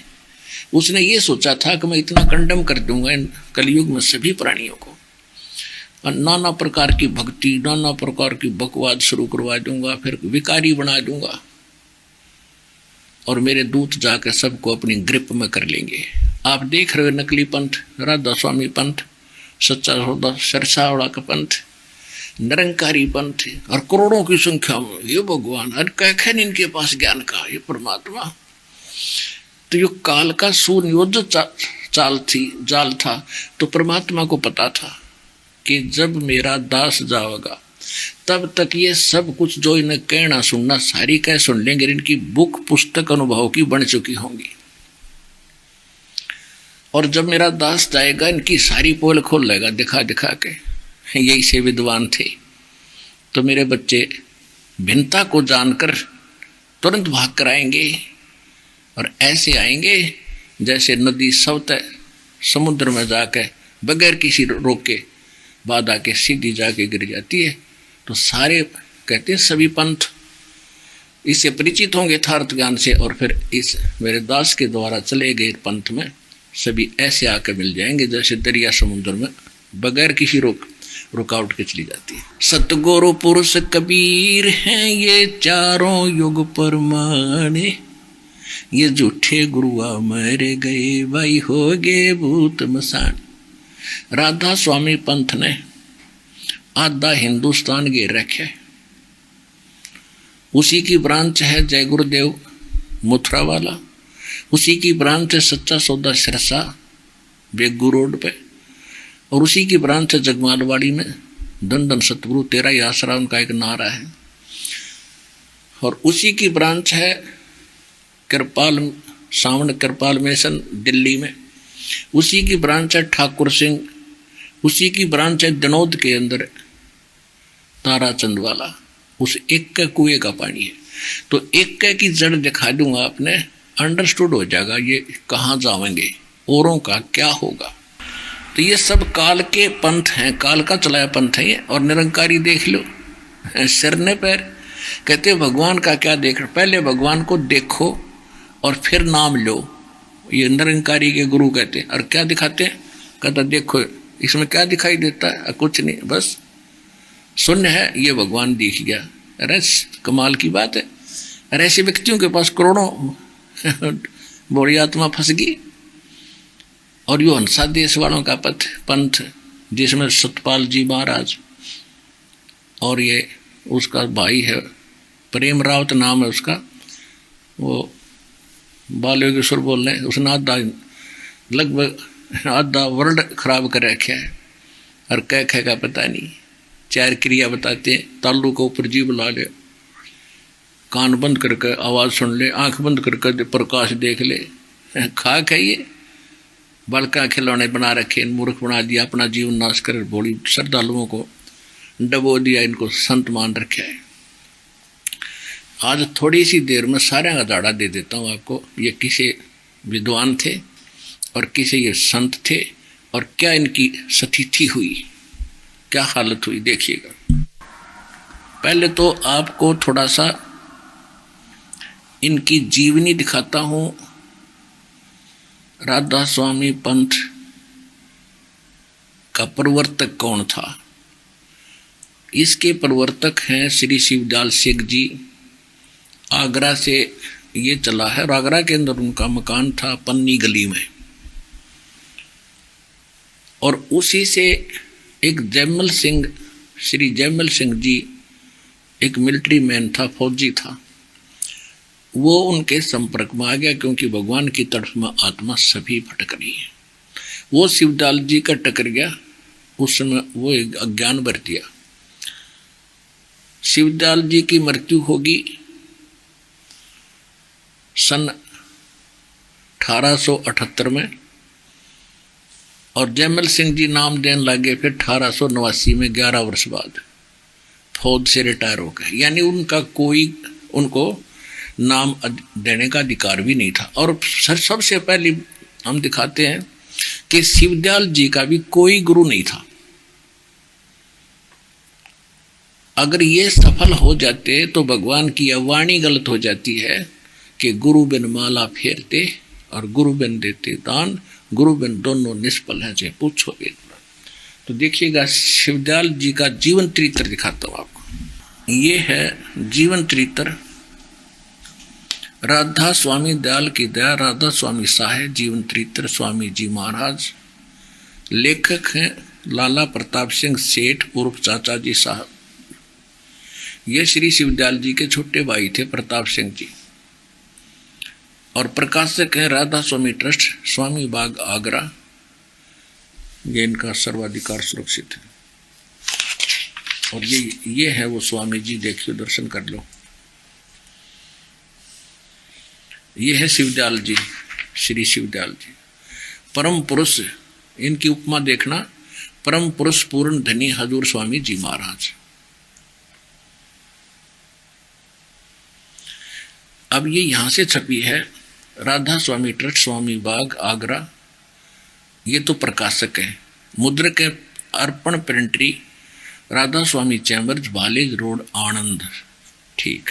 उसने ये सोचा था कि मैं इतना कंडम कर दूंगा इन कलयुग में सभी प्राणियों को, और नाना प्रकार की भक्ति, नाना प्रकार की बकवाद शुरू करवा दूंगा, फिर विकारी बना दूंगा, और मेरे दूत जाकर सबको अपनी ग्रिप में कर लेंगे। आप देख रहे हो नकली पंथ, राधा स्वामी पंथ, सच्चा सौदा सरसावड़ा का पंथ, निरंकारी पंथ, और करोड़ों की संख्या में ये भगवान, अरे कैखे इनके पास ज्ञान का, ये परमात्मा। तो ये काल का सुनियोजित जाल था। तो परमात्मा को पता था कि जब मेरा दास जाएगा तब तक ये सब कुछ जो इन्हें कहना सुनना सारी कह सुन लेंगे, इनकी बुक पुस्तक अनुभव की बन चुकी होंगी, और जब मेरा दास जाएगा इनकी सारी पोल खोल लेगा दिखा दिखा के, यही से विद्वान थे। तो मेरे बच्चे भिन्नता को जानकर तुरंत भाग कर आएंगे, और ऐसे आएंगे जैसे नदी स्वतः समुद्र में जाकर बगैर किसी रोक के बाधा के सीधी जाके गिर जाती है। तो सारे कहते हैं सभी पंथ इससे परिचित होंगे यथार्थ ज्ञान से, और फिर इस मेरे दास के द्वारा चले गए पंथ में सभी ऐसे आकर मिल जाएंगे जैसे दरिया समुद्र में बगैर किसी रुकावट के चली जाती है। सतगुरु पुरुष कबीर हैं ये चारों युग परमाने, ये झूठे गुरुआ मरे गए भाई हो गए भूत मसान। राधा स्वामी पंथ ने आधा हिंदुस्तान घेर रखे, उसी की ब्रांच है जय गुरुदेव मथुरा वाला, उसी की ब्रांच है सच्चा सौदा सिरसा बेगू रोड पे, और उसी की ब्रांच है जगमालवाड़ी में धन धन सतगुरु तेरा ही आसरा उनका एक नारा है, और उसी की ब्रांच है सावन कृपाल मिशन दिल्ली में, उसी की ब्रांच है ठाकुर सिंह, उसी की ब्रांच है दिनोद के अंदर ताराचंद वाला, उस एक के कुएं का पानी है। तो एक की जड़ दिखा दूंगा, आपने अंडरस्टूड हो जाएगा ये कहाँ जाएंगे, औरों का क्या होगा। तो ये सब काल के पंथ हैं, काल का चलाया पंथ है ये। और निरंकारी देख लो, सिरने पैर कहते भगवान का क्या देख, पहले भगवान को देखो और फिर नाम लो। ये निरंकारी के गुरु कहते हैं। और क्या दिखाते हैं, कहता देखो इसमें क्या दिखाई देता है, कुछ नहीं, बस शून्य है, ये भगवान दिख गया। अरे कमाल की बात है। अरे ऐसे व्यक्तियों के पास करोड़ों बोरी आत्मा फंस गई। और यो हंसा देश वालों का पंथ जिसमें सतपाल जी महाराज और ये उसका भाई है प्रेम रावत नाम है उसका, वो बाल योगेश्वर बोल रहे हैं, उसने लगभग आधा वर्ल्ड खराब कर रखा है। और कह का पता नहीं, 4 क्रिया बताते हैं, तालू को ऊपर जीभ ला ले, कान बंद करके आवाज़ सुन ले, आंख बंद करके प्रकाश देख ले, खा खाइए, बड़का खिलौने बना रखे, मूर्ख बना दिया, अपना जीवन नाश कर बोली श्रद्धालुओं को डबो दिया, इनको संत मान रखे है। आज थोड़ी सी देर में सारे का दाड़ा दे देता हूँ आपको। ये किसे विद्वान थे और किसे ये संत थे, और क्या इनकी स्थिति हुई, क्या हालत हुई, देखिएगा। पहले तो आपको थोड़ा सा इनकी जीवनी दिखाता हूँ। राधा स्वामी पंथ का प्रवर्तक कौन था। इसके प्रवर्तक हैं श्री शिवदयाल सिंह जी। आगरा से ये चला है, और आगरा के अंदर उनका मकान था पन्नी गली में। और उसी से एक जयमल सिंह, श्री जयमल सिंह जी एक मिलिट्री मैन था, फौजी था, वो उनके संपर्क में आ गया, क्योंकि भगवान की तरफ में आत्मा सभी भटक रही है। वो शिवदयाल जी का टकर गया, उस समय वो एक अज्ञान बर दिया। शिवदयाल जी की मृत्यु होगी सन 1878 में, और जयमल सिंह जी नाम देने लगे फिर 1889 में, 11 वर्ष बाद फौज से रिटायर हो गए। यानी उनका कोई उनको नाम देने का अधिकार भी नहीं था। और सबसे पहले हम दिखाते हैं कि शिवदयाल जी का भी कोई गुरु नहीं था। अगर ये सफल हो जाते तो भगवान की वाणी गलत हो जाती है कि गुरु बिन माला फेरते और गुरु बिन देते दान, गुरु बिन दोनों निष्फल हैं, चाहे पूछो एक बार। तो देखिएगा शिवदयाल जी का जीवन चरित्र दिखाता हूं आपको। ये है जीवन चरित्र राधा स्वामी दयाल की दया, राधा स्वामी साहे, जीवन चरित्र स्वामी जी महाराज। लेखक हैं लाला प्रताप सिंह सेठ उर्फ चाचा जी साहब। ये श्री शिवदयाल जी के छोटे भाई थे प्रताप सिंह जी। और प्रकाशक हैं राधा स्वामी ट्रस्ट, स्वामी बाग आगरा। ये इनका सर्वाधिकार सुरक्षित है। और ये है वो स्वामी जी, देखियो दर्शन कर लो। ये है शिवदयाल जी, श्री शिवदयाल जी परम पुरुष। इनकी उपमा देखना, परम पुरुष पूर्ण धनी हजूर स्वामी जी महाराज। अब ये यहां से छपी है राधा स्वामी ट्रस्ट, स्वामी बाग आगरा। ये तो प्रकाशक है। मुद्रक है अर्पण प्रिंटरी, राधा स्वामी चैम्बर्स, भालेज रोड, आनंद। ठीक।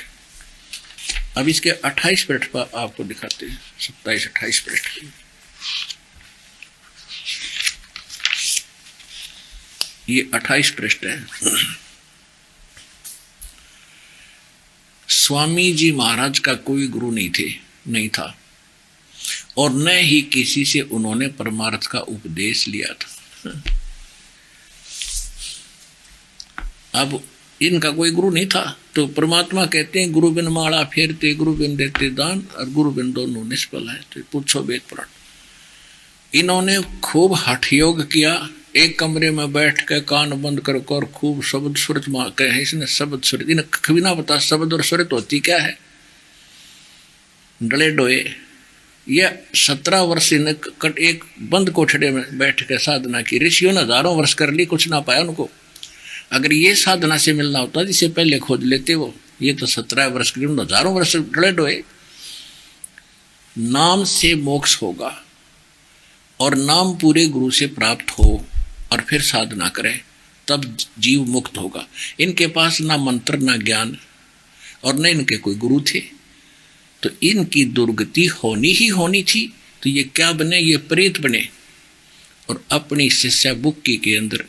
अब इसके 28 पृष्ठ पर आपको दिखाते हैं, 27-28 पृष्ठ। ये 28 पृष्ठ है। स्वामी जी महाराज का कोई गुरु नहीं था और न ही किसी से उन्होंने परमार्थ का उपदेश लिया था। अब इनका कोई गुरु नहीं था, तो परमात्मा कहते हैं गुरु बिन माला फेरते, गुरु बिन देते दान और गुरु बिन दोनों निष्फल है। तो पूछो वेद पुराण। इन्होंने खूब हठ योग किया, एक कमरे में बैठ के कान बंद कर और खूब शब्द सुरत कहे। इसने शब्द सुरत, इन्हें कभी ना पता शब्द और सुरत होती क्या है। डले डोए ये 17 वर्ष इन्हें एक बंद कोठड़े में बैठ के साधना की। ऋषियों ने हजारों वर्ष कर ली, कुछ ना पाया उनको। अगर ये साधना से मिलना होता जिसे पहले खोज लेते वो। ये तो 17 वर्ष के लिए हजारों वर्ष डले डोए। नाम से मोक्ष होगा और नाम पूरे गुरु से प्राप्त हो और फिर साधना करे, तब जीव मुक्त होगा। इनके पास ना मंत्र ना ज्ञान और न इनके कोई गुरु थे, तो इनकी दुर्गति होनी ही होनी थी। तो ये क्या बने, ये प्रेत बने और अपनी शिष्या बुक्की के अंदर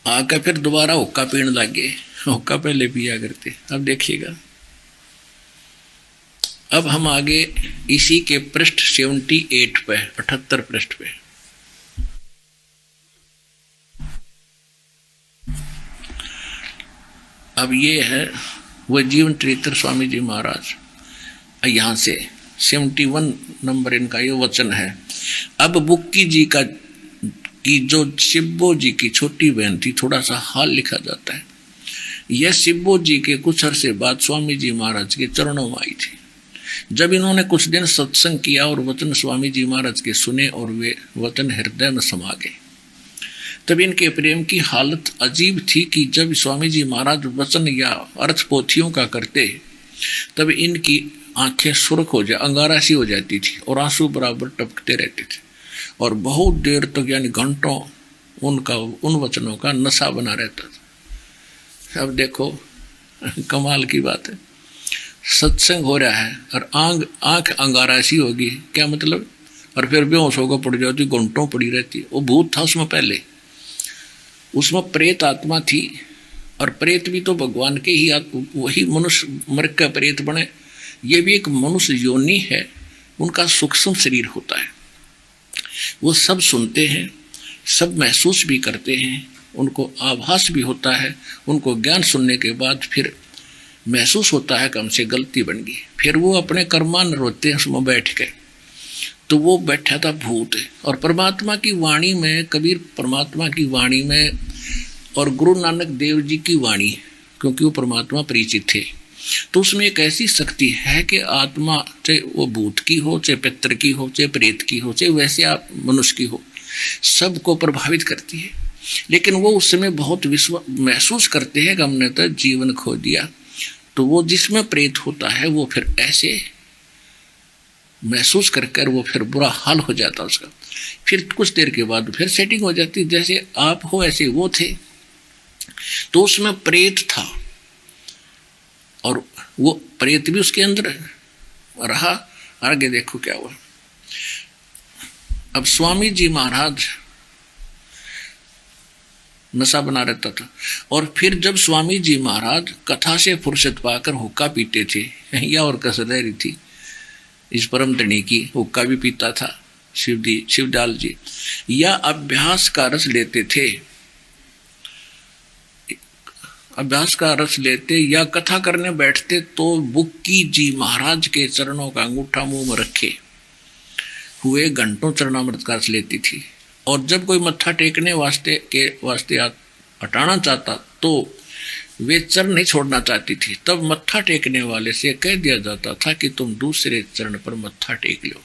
आकर फिर दोबारा हुक्का पीने लगे। हुक्का पहले पिया करते। अब देखिएगा, अब हम आगे इसी के पृष्ठ 78 पे, 78 पृष्ठ पे। अब ये है वह जीवन चरित्र स्वामी जी महाराज। यहां से 71 नंबर इनका ये वचन है। अब बुक्की जी का की जो शिब्बो जी की छोटी बहन थी, थोड़ा सा हाल लिखा जाता है। यह शिब्बो जी के कुछ अरसे बाद स्वामी जी महाराज के चरणों में आई थी। जब इन्होंने कुछ दिन सत्संग किया और वचन स्वामी जी महाराज के सुने और वे वचन हृदय में समा गए, तब इनके प्रेम की हालत अजीब थी कि जब स्वामी जी महाराज वचन या अर्थ पोथियों का करते, तब इनकी आंखें सुर्ख हो अंगारा सी हो जाती थी और आंसू बराबर टपकते रहते थे और बहुत देर तक यानी घंटों उनका उन वचनों का नशा बना रहता था। अब देखो कमाल की बात है, सत्संग हो रहा है और आंख अंगारा सी होगी, क्या मतलब, और फिर बेहोश होकर पड़ जाती, घंटों पड़ी रहती। वो भूत था उसमें पहले, उसमें प्रेत आत्मा थी और प्रेत भी तो भगवान के ही वही मनुष्य मर का प्रेत बने। ये भी एक मनुष्य योनि है, उनका सूक्ष्म शरीर होता है। वो सब सुनते हैं, सब महसूस भी करते हैं, उनको आभास भी होता है, उनको ज्ञान सुनने के बाद फिर महसूस होता है कि हमसे गलती बन गई। फिर वो अपने कर्मान रोते हैं उसमें बैठ के। तो वो बैठा था भूत। और परमात्मा की वाणी में, कबीर परमात्मा की वाणी में और गुरु नानक देव जी की वाणी, क्योंकि वो परमात्मा परिचित थे, तो उसमें एक ऐसी शक्ति है कि आत्मा चाहे वो भूत की हो, चाहे पितर की हो, चाहे प्रेत की हो, चाहे वैसे आप मनुष्य की हो, सबको प्रभावित करती है। लेकिन वो उस समय बहुत महसूस करते हैं कि हमने तो जीवन खो दिया। तो वो जिसमें प्रेत होता है वो फिर ऐसे महसूस कर वो फिर बुरा हाल हो जाता उसका। फिर कुछ देर के बाद फिर सेटिंग हो जाती, जैसे आप हो ऐसे वो थे। तो उसमें प्रेत था और वो प्रेत भी उसके अंदर रहा। आगे देखो क्या हुआ। अब स्वामी जी महाराज नशा बना रहता था, और फिर जब स्वामी जी महाराज कथा से फुर्सत पाकर हुक्का पीते थे, या और कसर रही थी इस परम धनी की, हुक्का भी पीता था शिवदयाल जी, या अभ्यास का रस लेते थे, अभ्यास का रस लेते या कथा करने बैठते, तो बुक्की जी महाराज के चरणों का अंगूठा मुंह में रखे हुए घंटों चरणामृत का रस लेती थी। और जब कोई मत्था टेकने वास्ते हटाना चाहता तो वे चरण नहीं छोड़ना चाहती थी, तब मत्था टेकने वाले से कह दिया जाता था कि तुम दूसरे चरण पर मत्था टेक लो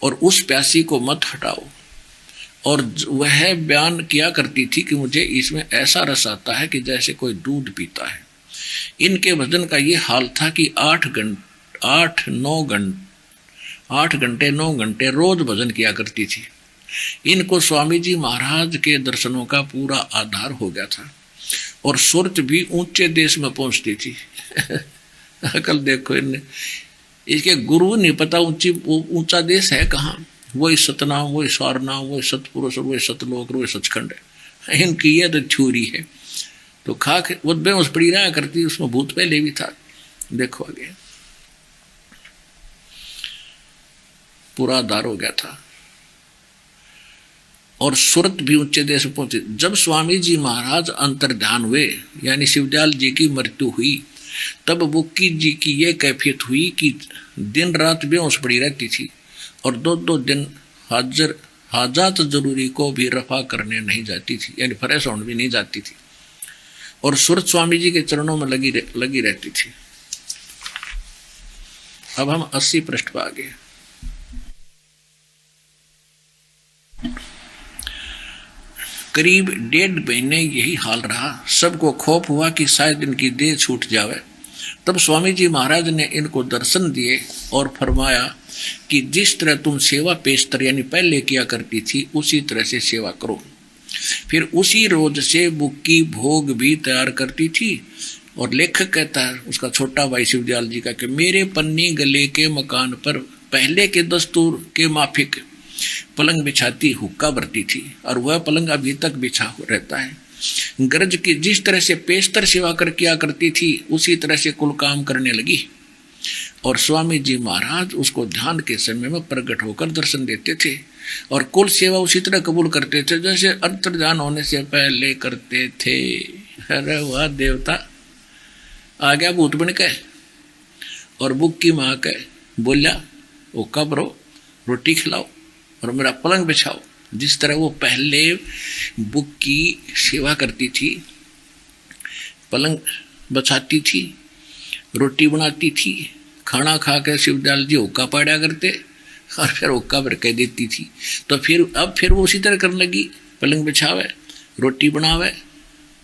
और उस प्यासी को मत हटाओ। और वह बयान किया करती थी कि मुझे इसमें ऐसा रस आता है कि जैसे कोई दूध पीता है। इनके भजन का ये हाल था कि 8 घंटे 9 घंटे रोज भजन किया करती थी। इनको स्वामी जी महाराज के दर्शनों का पूरा आधार हो गया था, और सुरत भी ऊंचे देश में पहुंचती थी। अकल देखो, इनने इसके गुरु नहीं पता ऊंचा देश है कहाँ। वही सतनाम, वही सारनाम, वही सतपुरुष, वही सतलोक, वही सचखंड है। इनकी ये तो थ्योरी है। तो खाक वो बेहोश पड़ी रहा करती, उसमें भूत पहले भी था। देखो आगे पूरा आधार हो गया था। और सुरत भी ऊंचे देश में पहुंचे। जब स्वामी जी महाराज अंतर्ध्यान हुए, यानी शिवदयाल जी की मृत्यु हुई, तब बुक्की जी की यह कैफियत हुई कि दिन रात बेहोश पड़ी रहती थी, और 2-2 दिन हाजात जरूरी को भी रफा करने नहीं जाती थी, यानी फ्रेश होने भी नहीं जाती थी, और सुरत स्वामी जी के चरणों में लगी रहती थी। अब हम 80 पृष्ठ पर आ गए। करीब 1.5 महीने यही हाल रहा। सबको खौफ हुआ कि शायद इनकी देह छूट जावे। तब स्वामी जी महाराज ने इनको दर्शन दिए और फरमाया कि जिस तरह तुम सेवा पेशतर यानी पहले किया करती थी, उसी तरह से सेवा करो। फिर उसी रोज से बुक्की भोग भी तैयार करती थी। और लेखक कहता है, उसका छोटा भाई शिवदयाल जी का, कि मेरे पन्नी गले के मकान पर पहले के दस्तूर के माफिक पलंग बिछाती हुक्का भरती थी, और वह पलंग अभी तक बिछा रहता है। गरज की जिस तरह से पेशतर सेवा कर किया करती थी, उसी तरह से कुल काम करने लगी। और स्वामी जी महाराज उसको ध्यान के समय में प्रकट होकर दर्शन देते थे, और कुल सेवा उसी तरह कबूल करते थे जैसे अंतर्ध्यान होने से पहले करते थे। अरे वाह देवता, आ गया भूत बन के। और बुक्की माँ के बोलिया, वो कब रोटी खिलाओ और मेरा पलंग बिछाओ। जिस तरह वो पहले बुक्की सेवा करती थी, पलंग बछाती थी, रोटी बनाती थी, खाना खा कर शिवदयाल जी हुक्का पाड़ा करते और फिर हुक्का भर के देती थी। तो फिर वो उसी तरह करने लगी, पलंग बिछावे, रोटी बनावे,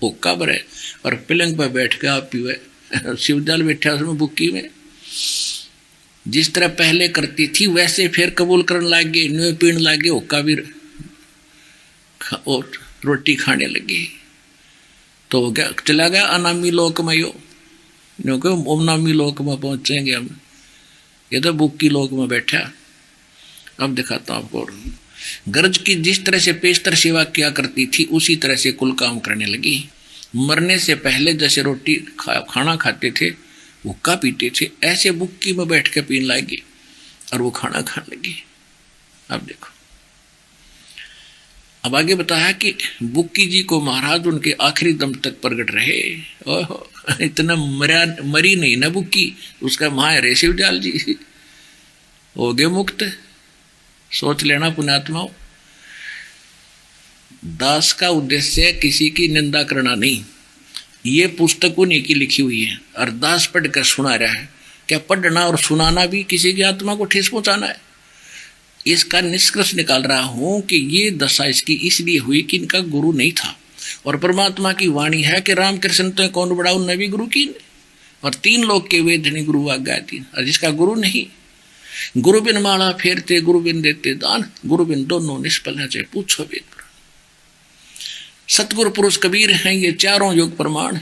हुक्का भरे और पलंग पर बैठ के आप पीवे। शिवदयाल बैठा उसमें बुक्की में जिस तरह पहले करती थी वैसे फिर कबूल करने लगे, न्यू पीने लगे, हुक्का भी और रोटी खाने लगे। तो हो गया, चला गया अनामी लोक में यो, ओमनामी लोक में पहुंचेंगे हम। ये तो बुक्की लोक में बैठा। अब दिखाता हूं आपको। गरज की जिस तरह से पेशतर सेवा किया करती थी, उसी तरह से कुल काम करने लगी। मरने से पहले जैसे रोटी खाना खाते थे, हुक्का पीते थे, ऐसे बुक्की में बैठ के पीने लगी और वो खाना खाने लगी। अब देखो अब आगे बताया कि बुक्की जी को महाराज उनके आखिरी दम तक प्रकट रहे। ओहो, इतना मरी नहीं ना बुक्की, उसका मां रे शिवदयाल जी हो गए मुक्त। सोच लेना पुण्यात्माओं, दास का उद्देश्य किसी की निंदा करना नहीं। ये पुस्तक उन्हीं की लिखी हुई है और दास पढ़कर सुना रहा है। क्या पढ़ना और सुनाना भी किसी की आत्मा को ठेस पहुंचाना है? इसका निष्कर्ष निकाल रहा हूं कि ये दशा इसकी इसलिए हुई कि इनका गुरु नहीं था। और परमात्मा की वाणी है कि रामकृष्ण तो कौन बड़ा, उनने भी गुरु की। और 3 लोग के वेद नहीं गुरु आज्ञा 3, और जिसका गुरु नहीं, गुरु बिन माला फेरते गुरु बिन देते दान, गुरु बिन दोनों निष्फल है चाहे पूछो वेद। सतगुरु पुरुष कबीर हैं ये चारों योग प्रमाण,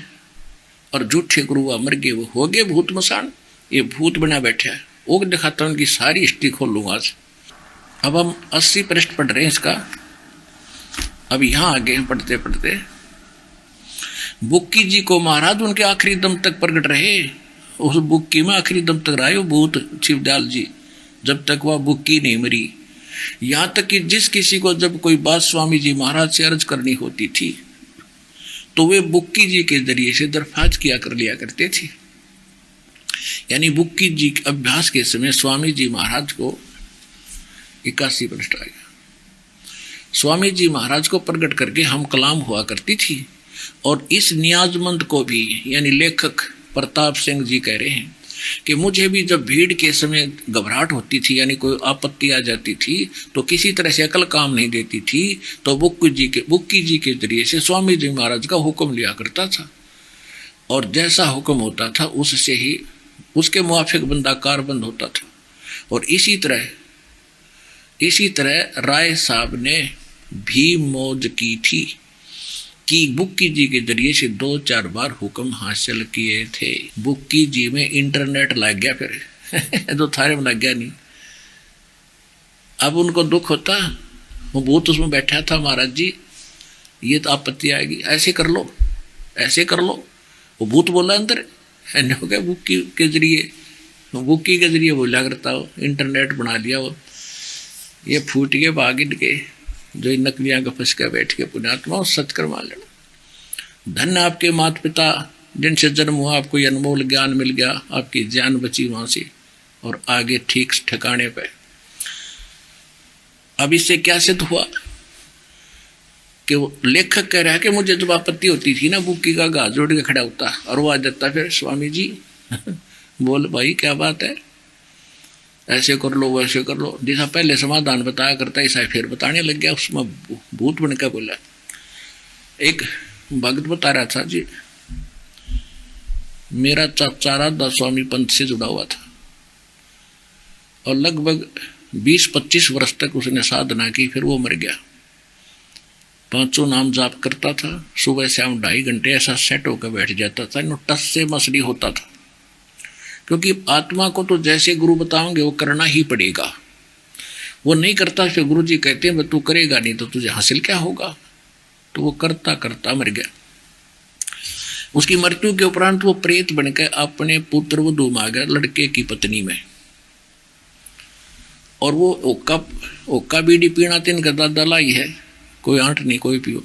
और झूठे गुरु मर गए वो हो गए भूत मसान। ये भूत बना बैठा है। ओग दिखाता हूं, उनकी सारी हिस्ट्री खोल लूंगा आज। अब हम 80 पृष्ठ पढ़ रहे हैं इसका। अब यहां आगे पढ़ते पढ़ते बुक्की जी को महाराज उनके आखिरी दम तक प्रकट रहे। उस बुक्की में आखिरी दम तक रहे भूत शिवदयाल जी, जब तक वह बुक्की नहीं मरी। यहां तक कि जिस किसी को जब कोई बात स्वामी जी महाराज से अर्ज करनी होती थी तो वे बुक्की जी के जरिए से दरख्वास्त किया कर लिया करते थे। यानी बुक्की जी के अभ्यास के समय स्वामी जी महाराज को 81 पृष्ठ आ गया। स्वामी जी महाराज को प्रकट करके हम कलाम हुआ करती थी। और इस नियाजमंद को भी, यानी लेखक प्रताप सिंह जी कह रहे हैं कि मुझे भी जब भीड़ के समय घबराहट होती थी, यानी कोई आपत्ति आ जाती थी, तो किसी तरह से अकल काम नहीं देती थी, तो बुक्की जी के जरिए से स्वामी जी महाराज का हुक्म लिया करता था। और जैसा हुक्म होता था उससे ही उसके मुआफिक बंदा कारबंद होता था। और इसी तरह राय साहब ने भी मौज की थी कि बुक्की जी के जरिए से 2-4 बार हुक्म हासिल किए थे। बुक्की जी में इंटरनेट लग गया, फिर तो थारे में लग गया नहीं। अब उनको दुख होता, वो भूत उसमें बैठा था, महाराज जी ये तो आपत्ति आएगी, ऐसे कर लो ऐसे कर लो। वो भूत बोला अंदर हो गया बुक्की के जरिए बोला करता हो, इंटरनेट बना लिया वो। ये फूट के भागिन के जो नकलियां का फंस के बैठ के पुण्यात्मा सत्कर मान लेना। धन्य आपके माता पिता जिनसे जन्म हुआ, आपको ये अनमोल ज्ञान मिल गया, आपकी जान बची वहां से और आगे ठीक ठिकाने पे। अब इससे क्या सिद्ध हुआ कि वो लेखक कह रहा है कि मुझे जब आपत्ति होती थी ना, बुक्की का घास जोड़ के खड़ा होता और वो आ जाता, फिर स्वामी जी बोल भाई क्या बात है, ऐसे कर लो वैसे कर लो। जैसा पहले समाधान बताया करता ऐसा फिर बताने लग गया। उसमें भूत बनकर बोला। एक भक्त बता रहा था जी, मेरा चाचा राधा स्वामी पंथ से जुड़ा हुआ था और लगभग 20-25 वर्ष तक उसने साधना की, फिर वो मर गया। 5 नाम जाप करता था, सुबह शाम 2.5 घंटे ऐसा सेट होकर बैठ जाता था, टस से मसली होता था। क्योंकि आत्मा को तो जैसे गुरु बताओगे वो करना ही पड़ेगा। वो नहीं करता, फिर गुरु जी कहते हैं तू करेगा नहीं तो तुझे हासिल क्या होगा। तो वो करता करता मर गया। उसकी मृत्यु के उपरांत वो प्रेत बनकर अपने पुत्र वधू में आ गया, लड़के की पत्नी में। और वो ओक्का बीड़ी पीना तीन का दादा लाई है, कोई आंट नहीं कोई पियो।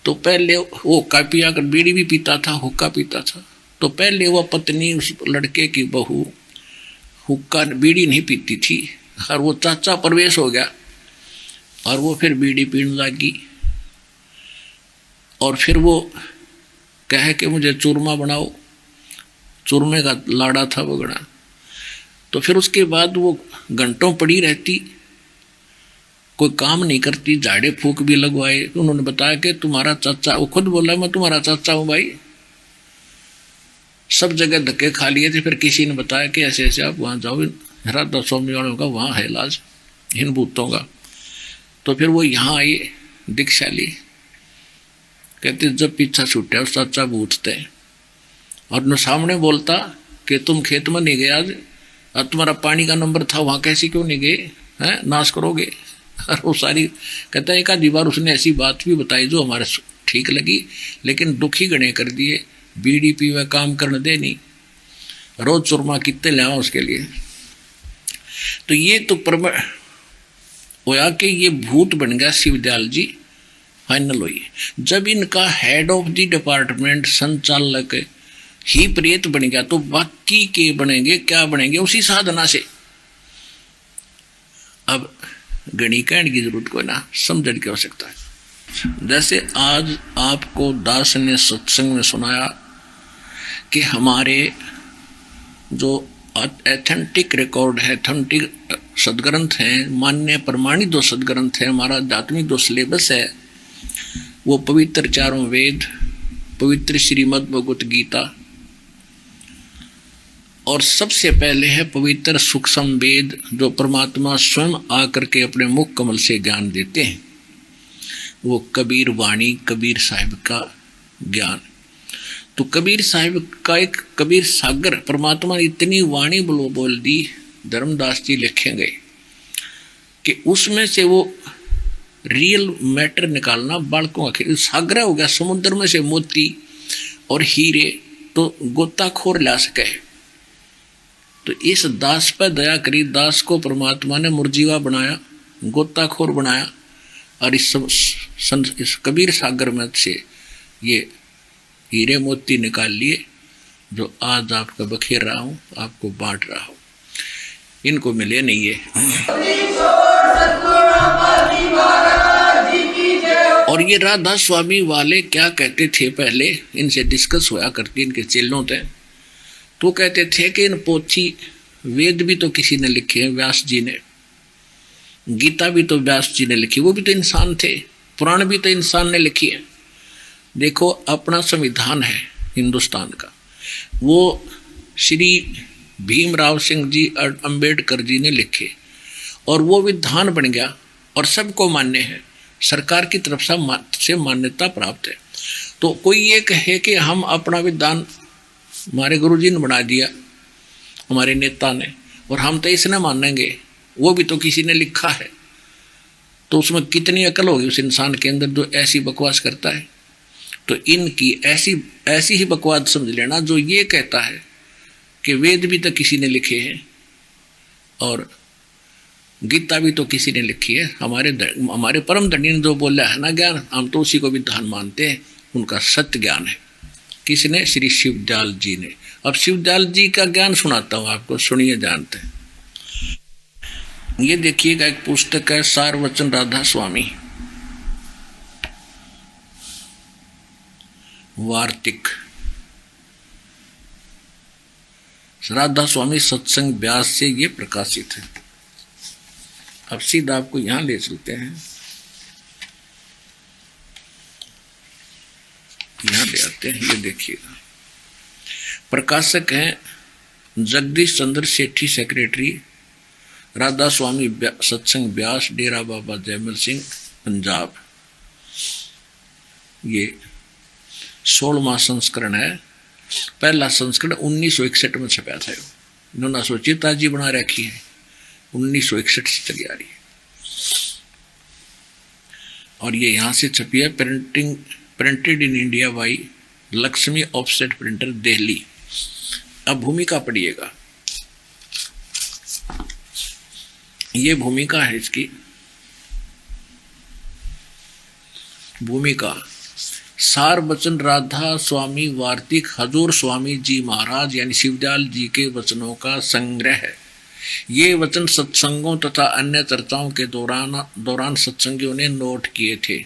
तो पहले ओक्का पिया कर बीड़ी भी पीता था, हुक्का पीता था। तो पहले वह पत्नी उस लड़के की बहू हुक्का बीड़ी नहीं पीती थी और वो चाचा प्रवेश हो गया और वो फिर बीड़ी पीने लगी। और फिर वो कहे कि मुझे चूरमा बनाओ, चूरमे का लाड़ा था बगड़ा। तो फिर उसके बाद वो घंटों पड़ी रहती, कोई काम नहीं करती, झाड़े फूक भी लगवाए। उन्होंने बताया कि तुम्हारा चाचा, वो खुद बोला मैं तुम्हारा चाचा हूँ भाई। सब जगह धक्के खा लिए थे। फिर किसी ने बताया कि ऐसे ऐसे आप वहाँ जाओ, राधा स्वामी वालों का वहाँ है इलाज इन भूतों का। तो फिर वो यहाँ आए दीक्षा ली। कहते जब पीछा छूटे उस चाचा भूत थे और न सामने बोलता कि तुम खेत में नहीं गए आज, और तुम्हारा पानी का नंबर था वहाँ कैसे क्यों नहीं गए, हैं नाश करोगे। और वो सारी कहता है एक आधी बार उसने ऐसी बात भी बताई जो हमारे ठीक लगी, लेकिन दुखी गणे कर दिए। बीड़ी पीवे काम करने दे नहीं, रोज चूरमा कितने ले उसके लिए। तो ये तो होया कि ये भूत बन गया शिवदयाल जी। फाइनल हुई। जब इनका हेड ऑफ द डिपार्टमेंट संचालक ही प्रेत बन गया तो बाकी के बनेंगे, क्या बनेंगे उसी साधना से। अब गणी कहने की जरूरत कोई ना, समझने की आवश्यकता है। जैसे आज आपको दास ने सत्संग में सुनाया कि हमारे जो एथेंटिक रिकॉर्ड है, एथेंटिक सदग्रंथ हैं, मान्य प्रमाणित जो सदग्रंथ है, हमारा आध्यात्मिक जो सिलेबस है, वो पवित्र चारों वेद, पवित्र श्रीमद् भगवत गीता, और सबसे पहले है पवित्र सूक्ष्म वेद जो परमात्मा स्वयं आकर के अपने मुख कमल से ज्ञान देते हैं, वो कबीर वाणी, कबीर साहिब का ज्ञान। तो कबीर साहिब का एक कबीर सागर, परमात्मा ने इतनी वाणी बोल दी, धर्मदास जी लिखे गए कि उसमें से वो रियल मैटर निकालना बालकों का सागर हो गया। समुद्र में से मोती और हीरे तो गोताखोर ला सके। तो इस दास पर दया करी, दास को परमात्मा ने मुर्जीवा बनाया, गोताखोर बनाया, और इस कबीर सागर में से ये हीरे मोती निकाल लिए जो आज आपका बखेर रहा हूं, आपको बांट रहा हूं। इनको मिले नहीं है। और ये राधा स्वामी वाले क्या कहते थे, पहले इनसे डिस्कस हुआ करती, इनके चेलों थे, तो कहते थे कि इन पोथी वेद भी तो किसी ने लिखे हैं, व्यास जी ने, गीता भी तो व्यास जी ने लिखी, वो भी तो इंसान थे, पुराण भी तो इंसान ने लिखी है। देखो अपना संविधान है हिंदुस्तान का, वो श्री भीमराव सिंह जी अंबेडकर जी ने लिखे, और वो विधान बन गया और सबको मान्य है, सरकार की तरफ से मान्यता प्राप्त है। तो कोई ये कहे कि हम अपना विधान हमारे गुरुजी ने बना दिया, हमारे नेता ने, और हम तो इसने मानेंगे, वो भी तो किसी ने लिखा है, तो उसमें कितनी अकल होगी उस इंसान के अंदर जो ऐसी बकवास करता है। तो इनकी ऐसी ही बकवास समझ लेना जो ये कहता है कि वेद भी तो किसी ने लिखे हैं और गीता भी तो किसी ने लिखी है। हमारे परम धनी ने जो बोला है ना ज्ञान, हम तो उसी को विधान मानते हैं, उनका सत्य ज्ञान है। किसने? श्री शिवदयाल जी ने। अब शिवदयाल जी का ज्ञान सुनाता हूं आपको, सुनिए, जानते हैं। ये देखिएगा, एक पुस्तक है सार वचन राधा स्वामी वार्तिक, राधा स्वामी सत्संग व्यास से ये प्रकाशित है। अब सीधा आपको यहां ले चलते हैं, यहां ले आते हैं। ये देखिएगा, प्रकाशक हैं जगदीश चंद्र सेठी, सेक्रेटरी राधा स्वामी सत्संग व्यास, डेरा बाबा जयमल सिंह, पंजाब। ये 16वां संस्करण है। पहला संस्करण 1961 में छपा था। इन्होंने सोचिता जी बना रखी है, 1961 से चली आ रही है। और ये यहां से छपी है, printed in India by Lakshmi offset printer, Delhi. अब भूमिका पढ़िएगा, ये भूमिका है इसकी। भूमिका सार वचन राधा स्वामी वार्तिक हजूर स्वामी जी महाराज यानी शिवदयाल जी के वचनों का संग्रह है। ये वचन सत्संगों तथा अन्य चर्चाओं के दौरान सत्संगियों ने नोट किए थे।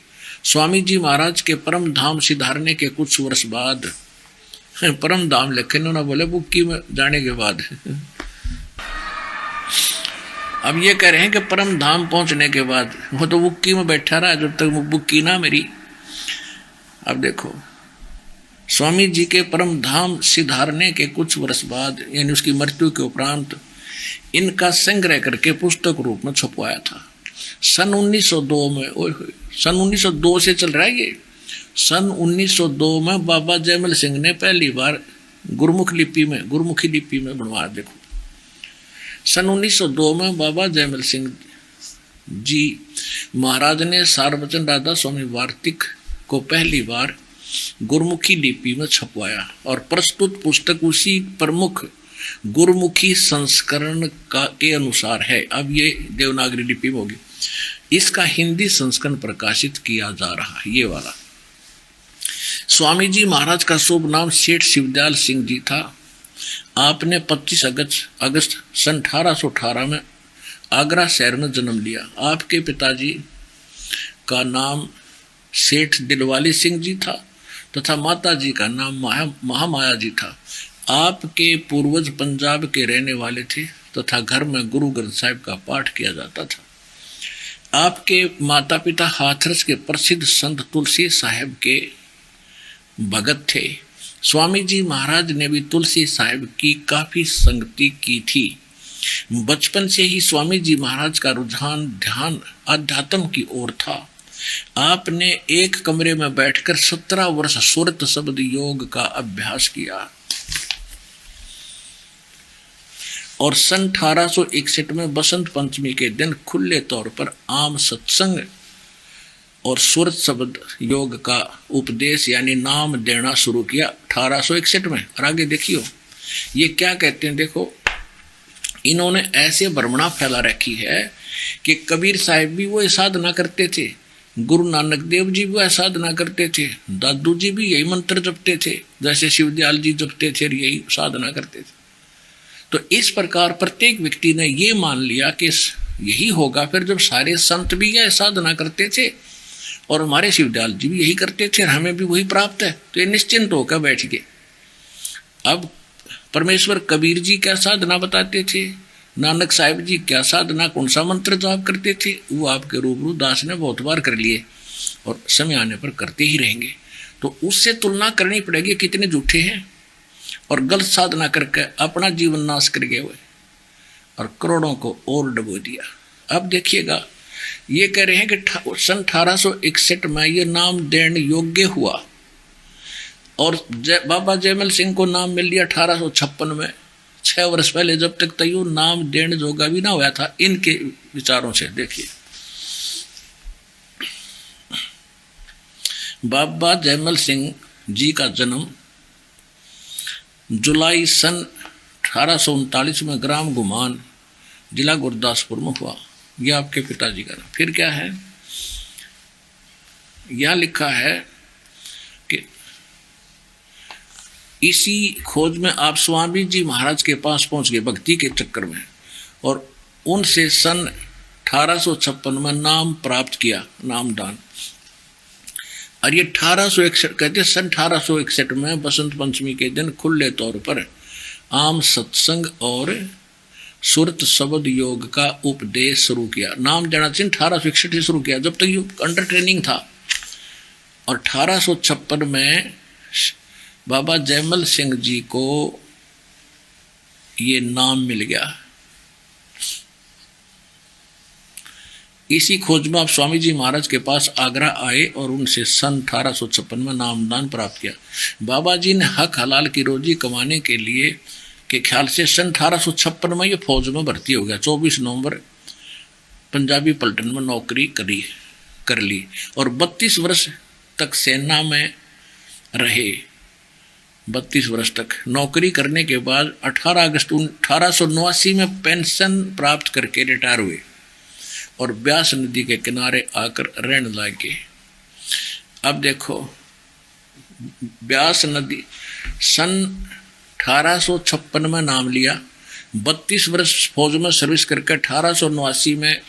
स्वामी जी महाराज के परम धाम सिधारने के कुछ वर्ष बाद, परम धाम लिखे ना बोले बुक्की में जाने के बाद, अब ये कह रहे हैं कि परम धाम पहुंचने के बाद, वो तो बुक्की में बैठा रहा जब तक बुक्की ना मेरी। अब देखो, स्वामी जी के परम धाम सिधारने के कुछ वर्ष बाद यानी उसकी मृत्यु के उपरांत इनका संग्रह करके पुस्तक रूप में छपवाया था। सन 1902 में, सन 1902 से चल रहा है ये। सन 1902 में बाबा जयमल सिंह ने पहली बार गुरुमुखी लिपि में बनवाया। देखो, सन 1902 में बाबा जयमल सिंह जी महाराज ने सारवचन राधा स्वामी वार्तिक को पहली बार गुरुमुखी लिपि में छपवाया और प्रस्तुत पुस्तक उसी प्रमुख गुरुमुखी संस्करण के अनुसार है। अब ये देवनागरी लिपि में होगी। इसका हिंदी संस्करण प्रकाशित किया जा रहा है, ये वाला। स्वामी जी महाराज का शुभ नाम सेठ शिवदयाल सिंह जी था। आपने 25 अगस्त सन 1818 में आगरा शहर में जन्म लिया। आपके पिताजी का नाम सेठ दिलवाली सिंह जी था तथा माता जी का नाम महामाया जी था। आपके पूर्वज पंजाब के रहने वाले थे तथा घर में गुरु ग्रंथ साहिब का पाठ किया जाता था। आपके माता पिता हाथरस के प्रसिद्ध संत तुलसी साहिब के भगत थे। स्वामी जी महाराज ने भी तुलसी साहिब की काफी संगति की थी। बचपन से ही स्वामी जी महाराज का रुझान ध्यान अध्यात्म की ओर था। आपने एक कमरे में बैठकर 17 वर्ष सुरत शब्द योग का अभ्यास किया और सन 1861 में बसंत पंचमी के दिन खुले तौर पर आम सत्संग और सुरत शब्द योग का उपदेश यानी नाम देना शुरू किया 1861 में। और आगे देखियो ये क्या कहते हैं, देखो इन्होंने ऐसे भ्रमणा फैला रखी है कि कबीर साहिब भी वो साधना करते थे, गुरु नानक देव जी भी वह साधना करते थे, दादू जी भी यही मंत्र जपते थे जैसे शिवदयाल जी जपते थे, यही साधना करते थे। तो इस प्रकार प्रत्येक व्यक्ति ने ये मान लिया कि यही होगा फिर जब सारे संत भी यह साधना करते थे और हमारे शिवदयाल जी भी यही करते थे और हमें भी वही प्राप्त है, तो ये निश्चिंत होकर बैठ गए। अब परमेश्वर कबीर जी क्या साधना बताते थे, नानक साहिब जी क्या साधना कौन सा मंत्र जाप करते थे, वो आपके रूबरू दास ने बहुत बार कर लिए और समय आने पर करते ही रहेंगे। तो उससे तुलना करनी पड़ेगी कितने झूठे हैं और गलत साधना करके अपना जीवन नाश कर गए हुए और करोड़ों को और डुबो दिया। अब देखिएगा ये कह रहे हैं कि सन 1861 में ये नाम देने योग्य हुआ और बाबा जयमल सिंह को नाम मिल लिया 1856 में। 6 वर्ष पहले जब तक तय नाम देने जोगा भी ना हुआ था इनके विचारों से। देखिए बाबा जयमल सिंह जी का जन्म जुलाई सन 1839 में ग्राम गुमान जिला गुरदासपुर में हुआ। यह आपके पिताजी का नाम। फिर क्या है, यह लिखा है कि इसी खोज में आप स्वामी जी महाराज के पास पहुंच गए भक्ति के चक्कर में और उनसे सन 1856 में नाम प्राप्त किया, नामदान। और ये 1861 कहते सन 1861 में बसंत पंचमी के दिन खुले तौर पर आम सत्संग और सुरत शब्द योग का उपदेश शुरू किया। नाम देना 1861 से शुरू किया जब तक ये अंडर ट्रेनिंग था। और 1856 में बाबा जयमल सिंह जी को ये नाम मिल गया। इसी खोज में आप स्वामी जी महाराज के पास आगरा आए और उनसे सन 1856 में नामदान प्राप्त किया। बाबा जी ने हक हलाल की रोजी कमाने के लिए के ख्याल से सन 1856 में ये फौज में भर्ती हो गया। 24 नवंबर पंजाबी पलटन में नौकरी कर ली और 32 वर्ष तक सेना में रहे। 32 वर्ष तक नौकरी करने के बाद 18 अगस्त 1889 में पेंशन प्राप्त करके रिटायर हुए और ब्यास नदी के किनारे आकर रहने लगे। अब देखो ब्यास नदी सन 1856 में नाम लिया, 32 वर्ष फौज में सर्विस करके 1889 में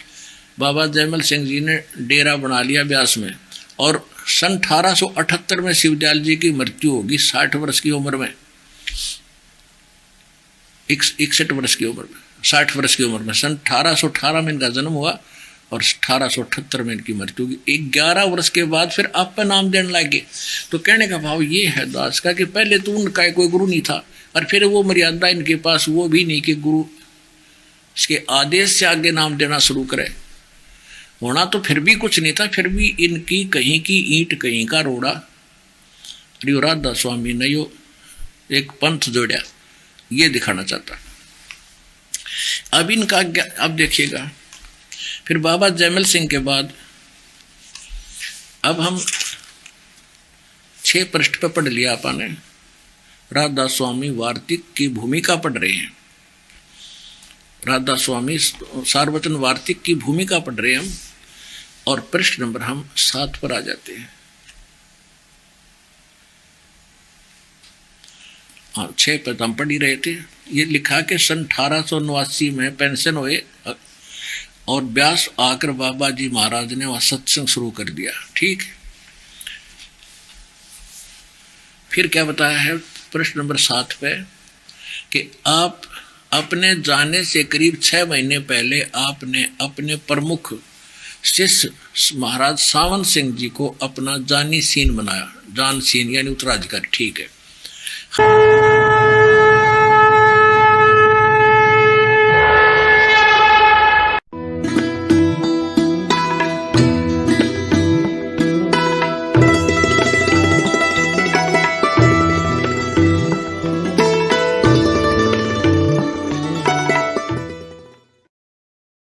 बाबा जयमल सिंह जी ने डेरा बना लिया ब्यास में और सन 1878 में शिवदयाल जी की मृत्यु होगी 60 वर्ष की उम्र में, 61 वर्ष की उम्र में, 60 वर्ष की उम्र में। सन 1818 में इनका जन्म हुआ और 1878 में इनकी मृत्यु होगी। 11 वर्ष के बाद फिर आप पे नाम देने लगे। तो कहने का भाव ये है दास का कि पहले तो उनका कोई गुरु नहीं था और फिर वो मर्यादा इनके पास वो भी नहीं कि गुरु इसके आदेश से आगे नाम देना शुरू करे। होना तो फिर भी कुछ नहीं था, फिर भी इनकी कहीं की ईंट कहीं का रोड़ा। राधा स्वामी ने यो एक पंथ जोड़ा, ये दिखाना चाहता। अब इनका अब देखिएगा फिर बाबा जयमल सिंह के बाद अब हम 6 पृष्ठ पर पढ़ लिया आपने। राधा स्वामी वार्तिक की भूमिका पढ़ रहे हैं। राधा स्वामी सारवचन वार्तिक की भूमिका पढ़ रहे हैं हम। और पृष्ठ नंबर हम 7 पर आ जाते हैं। हाँ, 6 पर हम पढ़ ही रहे थे। ये लिखा कि सन 1889 में पेंशन हुए और ब्यास आकर बाबा जी महाराज ने वहां सत्संग शुरू कर दिया। ठीक, फिर क्या बताया है प्रश्न नंबर 7 पे कि आप अपने जाने से करीब 6 महीने पहले आपने अपने प्रमुख शिष्य महाराज सावंत सिंह जी को अपना जानी सीन बनाया। जान सीन यानी उत्तराधिकारी। ठीक है।